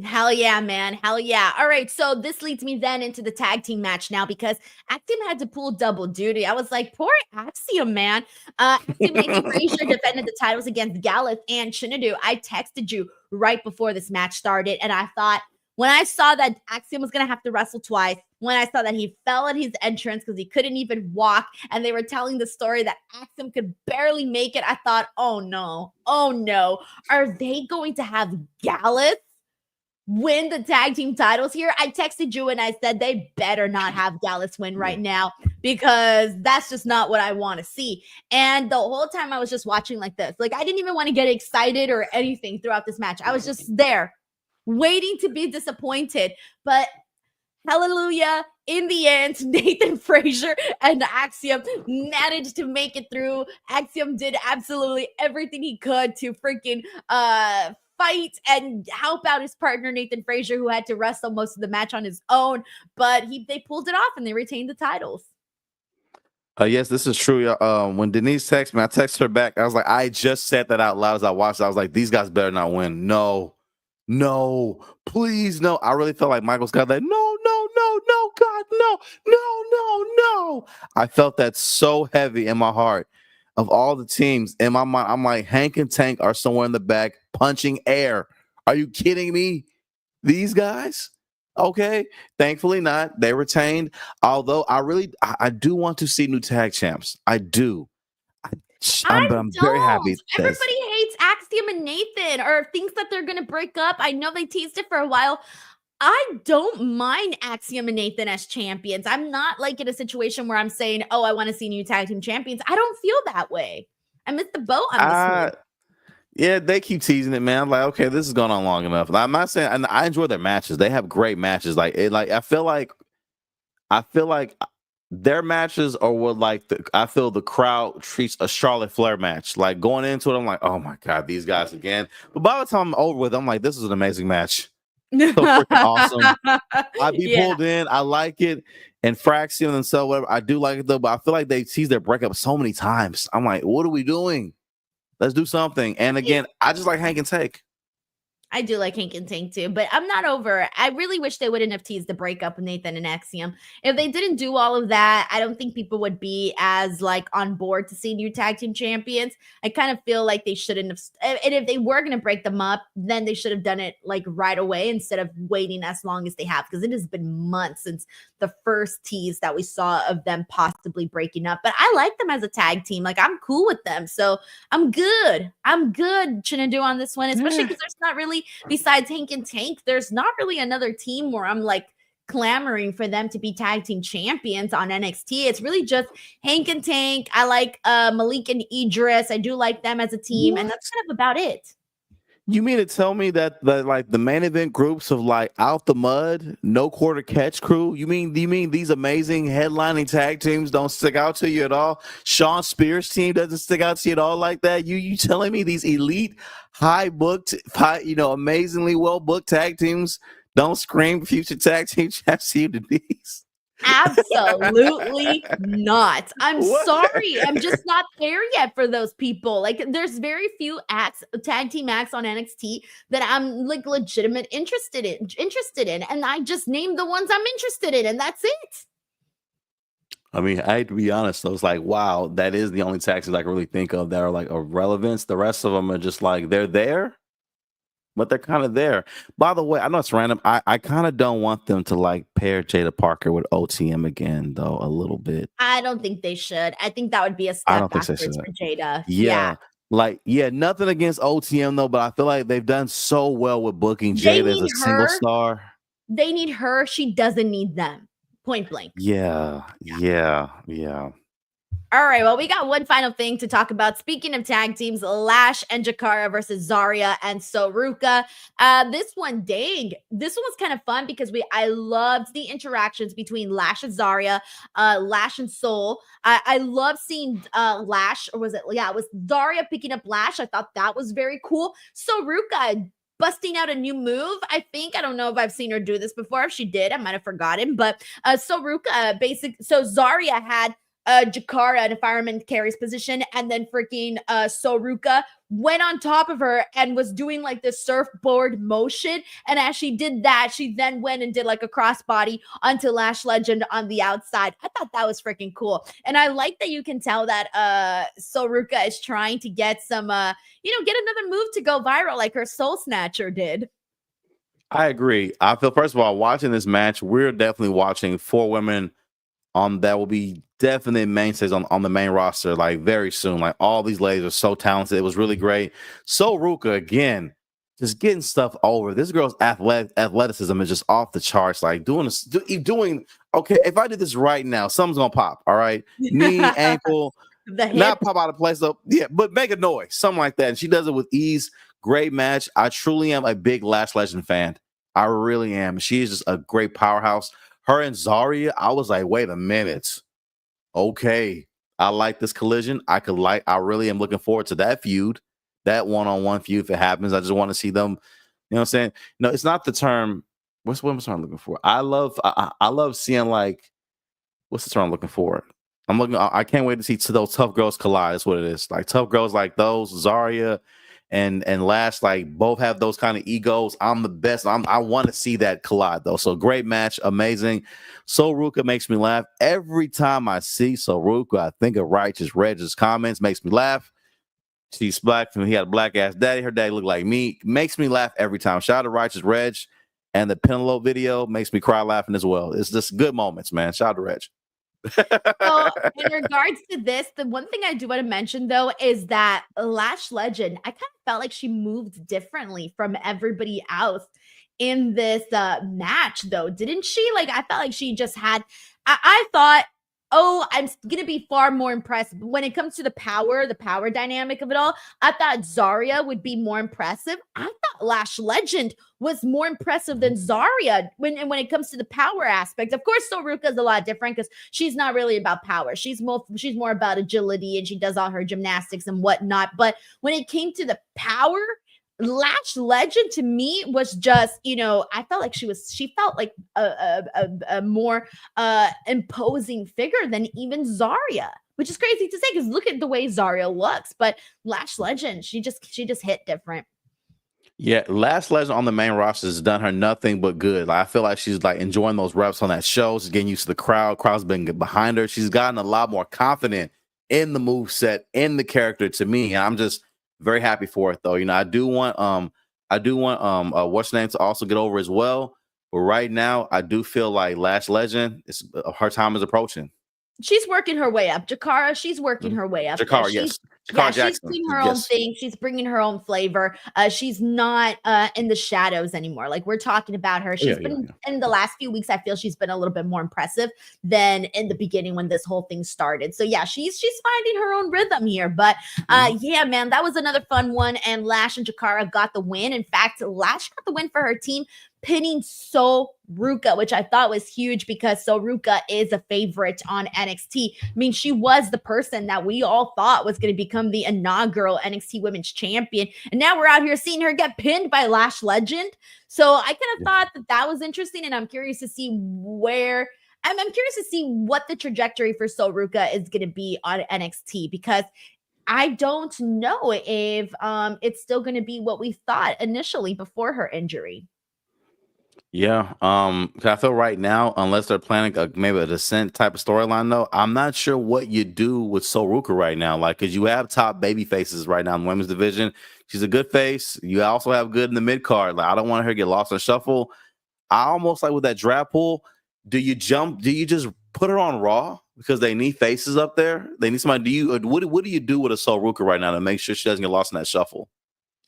Hell yeah, man. Hell yeah. All right. So this leads me then into the tag team match now because Axiom had to pull double duty. I was like, poor Axiom, man. Axiom and Frazer defended the titles against Gallus and Chinedu. I texted you right before this match started, and I thought, when I saw that Axiom was going to have to wrestle twice, when I saw that he fell at his entrance because he couldn't even walk, and they were telling the story that Axiom could barely make it, I thought, oh no, are they going to have Gallus win the tag team titles here? I texted you and I said they better not have Gallus win right now because that's just not what I want to see. And the whole time I was just watching like this. Like, I didn't even want to get excited or anything throughout this match. I was just there waiting to be disappointed. But hallelujah, in the end, Nathan Frazer and Axiom managed to make it through. Axiom did absolutely everything he could to freaking fight and help out his partner Nathan Frazer, who had to wrestle most of the match on his own, but they pulled it off and they retained the titles. Yes, this is true. When Denise texted me, I texted her back. I was like, I just said that out loud as I watched it. I was like, these guys better not win. No, please, no. I really felt like Michael Scott like, no, God, no. I felt that so heavy in my heart. Of all the teams in my mind, I'm like, Hank and Tank are somewhere in the back punching air. Are you kidding me? These guys? Okay. Thankfully not. They retained. Although I do want to see new tag champs. I do. I'm very happy. Everybody hates Axiom and Nathan or thinks that they're going to break up. I know they teased it for a while. I don't mind Axiom and Nathan as champions. I'm not like in a situation where I'm saying, oh, I want to see new tag team champions. I don't feel that way. I missed the boat on this one. Yeah, they keep teasing it, man. I'm like, okay, this has gone on long enough. I'm not saying, and I enjoy their matches. They have great matches. I feel like their matches are what I feel the crowd treats a Charlotte Flair match. Like going into it, I'm like, oh my God, these guys again. But by the time I'm over with, I'm like, this is an amazing match. So freaking awesome. I'd be pulled in. I like it. And Fraxion and so whatever. I do like it though, but I feel like they tease their breakup so many times. I'm like, what are we doing? Let's do something. And again, I just like Hank and Tank. I do like Hank and Tank too, but I'm not over it. I really wish they wouldn't have teased the breakup with Nathan and Axiom. If they didn't do all of that, I don't think people would be as on board to see new tag team champions. I kind of feel like they shouldn't have. And if they were going to break them up, then they should have done it right away instead of waiting as long as they have, because it has been months since the first tease that we saw of them possibly breaking up. But I like them as a tag team. I'm cool with them. So I'm good. Chinedu on this one, especially because there's not really, besides Hank and Tank, there's not really another team where I'm clamoring for them to be tag team champions on NXT. It's really just Hank and Tank. I like Malik and Idris. I do like them as a team, and that's kind of about it. You mean to tell me that the main event groups of Out the Mud, No Quarter Catch crew? You mean these amazing headlining tag teams don't stick out to you at all? Sean Spears' team doesn't stick out to you at all like that? You telling me these elite, amazingly well booked tag teams don't scream future tag team champs to you, Denise? Absolutely not. I'm sorry. I'm just not there yet for those people. There's very few tag team acts on NXT that I'm legitimate interested in. And I just named the ones I'm interested in, and that's it. I mean, I hate to be honest, though. It's like, wow, that is the only tag teams I can really think of that are like of relevance. The rest of them are just like they're there, but they're kind of there. By the way, I know it's random. I kind of don't want them to like pair Jada Parker with OTM again, though, a little bit. I don't think they should. I think that would be a I step don't think they backwards should. for Jada. Yeah. Yeah. Like, yeah, nothing against OTM though, but I feel like they've done so well with booking They Jada as need a single her. star. They need her. She doesn't need them. Point blank. Yeah, yeah, yeah. All right, well, we got one final thing to talk about. Speaking of tag teams, Lash and Jakara versus Zarya and Soruka. This one, dang, this one was kind of fun because I loved the interactions between Lash and Zarya, Lash and Soul. I love seeing Lash, or was it? Yeah, it was Zarya picking up Lash. I thought that was very cool. Soruka busting out a new move. I don't know if I've seen her do this before. If she did, I might have forgotten. But Soruka, so Zarya had Jakara in a fireman carries position, and then freaking Soruka went on top of her and was doing like the surfboard motion. And as she did that, she then went and did like a crossbody onto Lash Legend on the outside. I thought that was freaking cool. And I like that you can tell that Soruka is trying to get some get another move to go viral like her Soul Snatcher did. I agree. I feel, first of all, watching this match, we're definitely watching 4 women that will be definite mainstays on the main roster like very soon. Like all these ladies are so talented. It was really great. So Ruka again, just getting stuff over. This girl's athleticism is just off the charts. Like doing okay. If I did this right now, something's gonna pop. All right, knee, ankle, The hip. not pop out of place though. Yeah, but make a noise, something like that. And she does it with ease. Great match. I truly am a big Lash Legend fan. I really am. She is just a great powerhouse. Her and Zarya, I was like, wait a minute. Okay. I like this collision. I really am looking forward to that feud, that one-on-one feud if it happens. I just want to see them, you know what I'm saying? No, it's not the term. What am I looking for? I love seeing like, what's the term I'm looking for? I can't wait to see those tough girls collide. That's what it is. Like tough girls like those, Zarya and Lash, like both have those kind of egos. I'm the best. I want to see that collide though. So great match, amazing. Soruka makes me laugh every time I see Soruka. I think of Righteous Reg's comments, makes me laugh. She's black, and he had a black ass daddy. Her daddy looked like me. Makes me laugh every time. Shout out to Righteous Reg, and the Penelope video makes me cry laughing as well. It's just good moments, man. Shout out to Reg. So, in regards to this, the one thing I do want to mention though is that Lash Legend, I kind of felt like she moved differently from everybody else in this match, though, didn't she? Like, I felt like she just had. I thought, oh, I'm gonna be far more impressed when it comes to the power dynamic of it all. I thought Zarya would be more impressive. I thought Lash Legend was more impressive than Zarya when it comes to the power aspect. Of course, Soruka is a lot different because she's not really about power. She's more about agility and she does all her gymnastics and whatnot. But when it came to the power, Lash Legend to me was just, I felt like she felt like a more imposing figure than even Zarya, which is crazy to say because look at the way Zarya looks. But Lash Legend, she just hit different. Yeah, Last Legend on the main roster has done her nothing but good. Like, I feel like she's like enjoying those reps on that show. She's getting used to the crowd. Crowd's been behind her. She's gotten a lot more confident in the move set, in the character to me. And I'm just very happy for it though. I do want what's her name to also get over as well. But right now, I do feel like Last Legend her time is approaching. She's working her way up. Jakara, she's working her way up. Jakara, yes. Jakara Jackson. She's doing her own thing. She's bringing her own flavor. She's not in the shadows anymore. Like we're talking about her. She's been in the last few weeks. I feel she's been a little bit more impressive than in the beginning when this whole thing started. So yeah, she's finding her own rhythm here. But yeah, man, that was another fun one. And Lash and Jakara got the win. In fact, Lash got the win for her team, pinning Soruka, which I thought was huge because Soruka is a favorite on NXT. I mean, she was the person that we all thought was going to become the inaugural NXT Women's Champion. And now we're out here seeing her get pinned by Lash Legend. So I kind of thought that was interesting. And I'm curious to see I'm curious to see what the trajectory for Soruka is going to be on NXT because I don't know if it's still going to be what we thought initially before her injury. Yeah. 'Cause I feel right now, unless they're planning maybe a descent type of storyline, though, I'm not sure what you do with Soruka right now. Like, because you have top baby faces right now in the women's division. She's a good face. You also have good in the mid card. Like, I don't want her to get lost in the shuffle. I almost like with that draft pool. Do you jump? Do you just put her on Raw because they need faces up there? They need somebody. Do you? What do you do with a Soruka right now to make sure she doesn't get lost in that shuffle?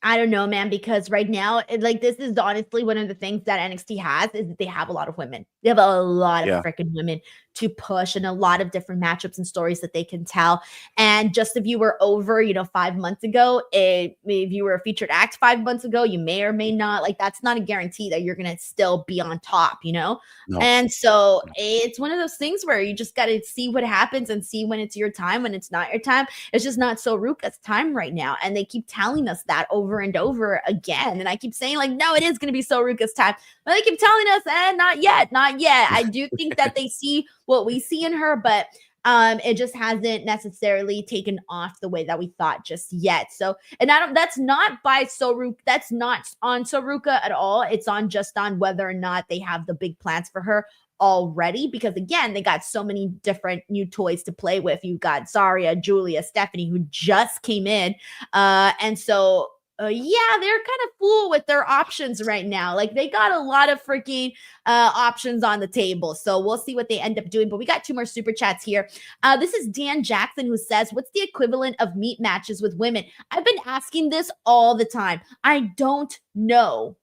I don't know, man, because right now, like this is honestly one of the things that NXT has is that they have a lot of women. They have a lot of Yeah. freaking women to push and a lot of different matchups and stories that they can tell. And just if you were over, 5 months ago, if you were a featured act 5 months ago, you may or may not. Like that's not a guarantee that you're gonna still be on top. No. And so it's one of those things where you just got to see what happens and see when it's your time, when it's not your time. It's just not Soruka's time right now. And they keep telling us that over and over again. And I keep saying, like, no, it is going to be Soruka's time. But they keep telling us, not yet, not yet. I do think that they see what we see in her, but it just hasn't necessarily taken off the way that we thought just yet. So, and that's not by Soruka, that's not on Soruka at all. It's on whether or not they have the big plans for her already, because again, they got so many different new toys to play with. You've got Zarya, Julia, Stephanie, who just came in. And so yeah, they're kind of full with their options right now. Like they got a lot of freaking options on the table. So we'll see what they end up doing. But we got 2 more super chats here. This is Dan Jackson who says, what's the equivalent of meat matches with women? I've been asking this all the time. I don't know.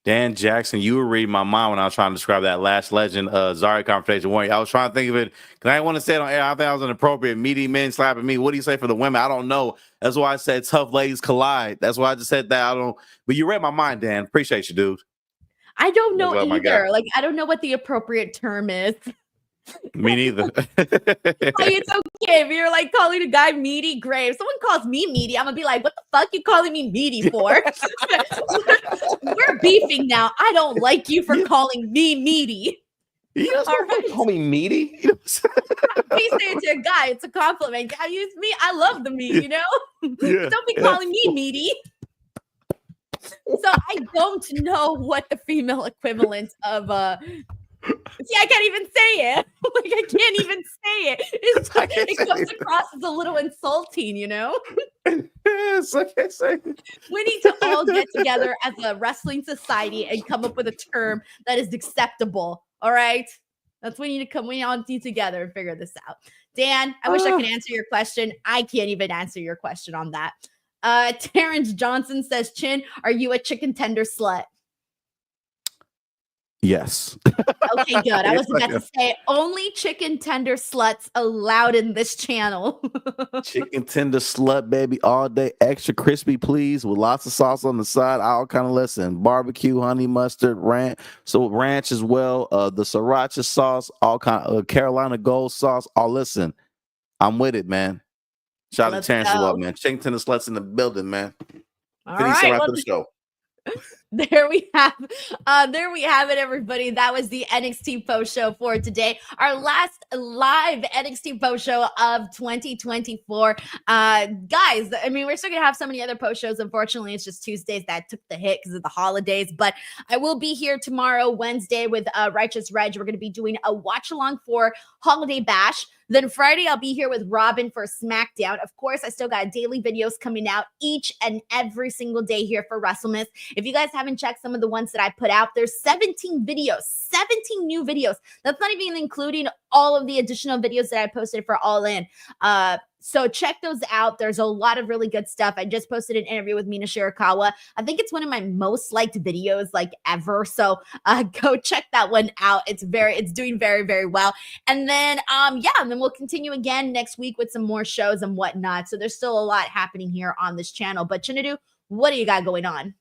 Dan Jackson, you were reading my mind when I was trying to describe that Last Legend Zarya confrontation warrior. I was trying to think of it because I didn't want to say it on air. I think I was inappropriate. Meaty men slapping me. What do you say for the women? I don't know. That's why I said tough ladies collide. That's why I just said that. I don't. But you read my mind, Dan. Appreciate you, dude. I don't know That's my guy. either. Like, I don't know what the appropriate term is. Me neither. Like, it's okay if you're like calling a guy meaty, great. If someone calls me meaty, I'm gonna be like, what the fuck you calling me meaty for? We're beefing now. I don't like you for calling me meaty. You know, right. Call me meaty. Please say it to a guy. It's a compliment. Guy use me. I love the meat, Yeah. Don't be calling me meaty. So I don't know what the female equivalent of see, I can't even say it. Like I can't even say it. It comes across as a little insulting, Yes, I can't say it. We need to all get together as a wrestling society and come up with a term that is acceptable. All right. That's when we need to come on together and figure this out. Dan, I wish I could answer your question. I can't even answer your question on that. Terrence Johnson says, Chin, are you a chicken tender slut? Yes. Okay, good. I was about to say only chicken tender sluts allowed in this channel. Chicken tender slut, baby, all day, extra crispy, please, with lots of sauce on the side. I'll kind of listen. Barbecue, honey mustard, ranch, so ranch as well. The sriracha sauce, all kind of Carolina Gold sauce. I'll listen. I'm with it, man. Shout out to Terrence, what, man? Chicken tender sluts in the building, man. All right, after the show. There we have it, everybody. That was the NXT post show for today. Our last live NXT post show of 2024. Guys, I mean, we're still gonna have so many other post shows. Unfortunately, it's just Tuesdays that took the hit because of the holidays. But I will be here tomorrow, Wednesday, with Righteous Reg. We're gonna be doing a watch along for Holiday Bash. Then Friday, I'll be here with Robin for SmackDown. Of course, I still got daily videos coming out each and every single day here for WrestleMass. If you guys haven't checked some of the ones that I put out, there's 17 videos, 17 new videos. That's not even including all of the additional videos that I posted for All In. So check those out. There's a lot of really good stuff. I just posted an interview with Mina Shirakawa. I think it's one of my most liked videos like ever. So go check that one out. It's doing very, very well. And then, and then we'll continue again next week with some more shows and whatnot. So there's still a lot happening here on this channel. But Chinedu, what do you got going on?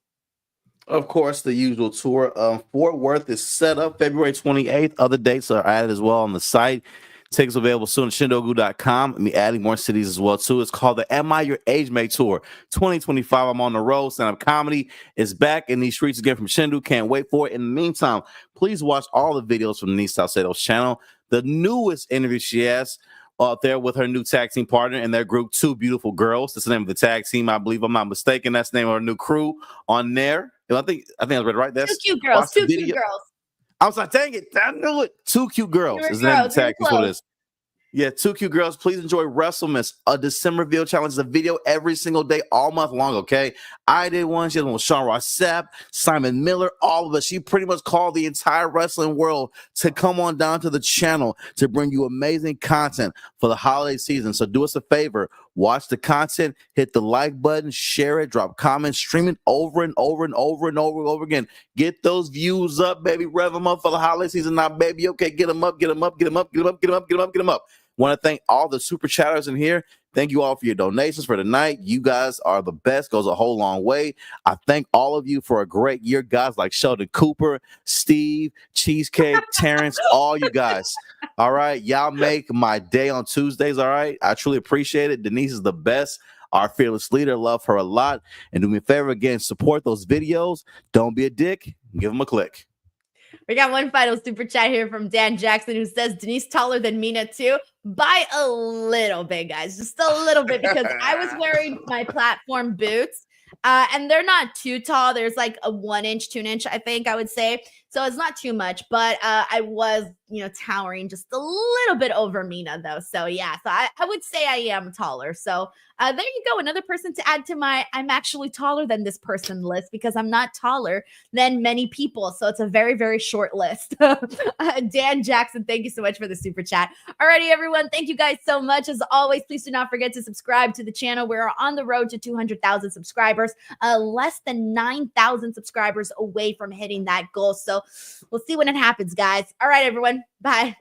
Of course, the usual tour. Fort Worth is set up February 28th. Other dates are added as well on the site. Tickets available soon at Chindedu.com. I'm adding more cities as well, too. It's called the Am I Your Age Mate Tour 2025. I'm on the road. Stand-up comedy is back in these streets again from Chindedu. Can't wait for it. In the meantime, please watch all the videos from Denise Salcedo's channel. The newest interview she has out there with her new tag team partner and their group, Two Beautiful Girls. That's the name of the tag team, I believe. I'm not mistaken. That's the name of our new crew on there. I think I read it right. That's Two cute girls. Two cute girls. I was like, dang it, I knew it. Two Cute Girls is the name of the tag. That's what it is. Yeah, Two Cute Girls. Please enjoy WrestleMania, a December video challenge. It's a video every single day, all month long, okay? I did one. She had one with Sean Ross Sapp, Simon Miller, all of us. She pretty much called the entire wrestling world to come on down to the channel to bring you amazing content for the holiday season. So do us a favor. Watch the content, hit the like button, share it, drop comments, stream it over and over and over and over and over again. Get those views up, baby. Rev them up for the holiday season now, baby. Okay, get them up, get them up, get them up, get them up, get them up, get them up, get them up. Want to thank all the super chatters in here. Thank you all for your donations for tonight. You guys are the best. Goes a whole long way. I thank all of you for a great year, guys like Sheldon Cooper, Steve, Cheesecake, Terrence, all you guys. All right. Y'all make my day on Tuesdays. All right. I truly appreciate it. Denise is the best. Our fearless leader. Love her a lot. And do me a favor again, support those videos. Don't be a dick. Give them a click. We got one final super chat here from Dan Jackson who says Denise taller than Mina too. By a little bit, guys. Just a little bit, because I was wearing my platform boots. And they're not too tall. There's like a 1 inch, 2 inch, I think I would say. So it's not too much, but I was, towering just a little bit over Mina though. So yeah, so I would say I am taller. So there you go. Another person to add to my I'm actually taller than this person list, because I'm not taller than many people. So it's a very, very short list. Dan Jackson, thank you so much for the super chat. Alrighty, everyone. Thank you guys so much. As always, please do not forget to subscribe to the channel. We're on the road to 200,000 subscribers, less than 9,000 subscribers away from hitting that goal. So we'll see when it happens, guys. All right, everyone. Bye.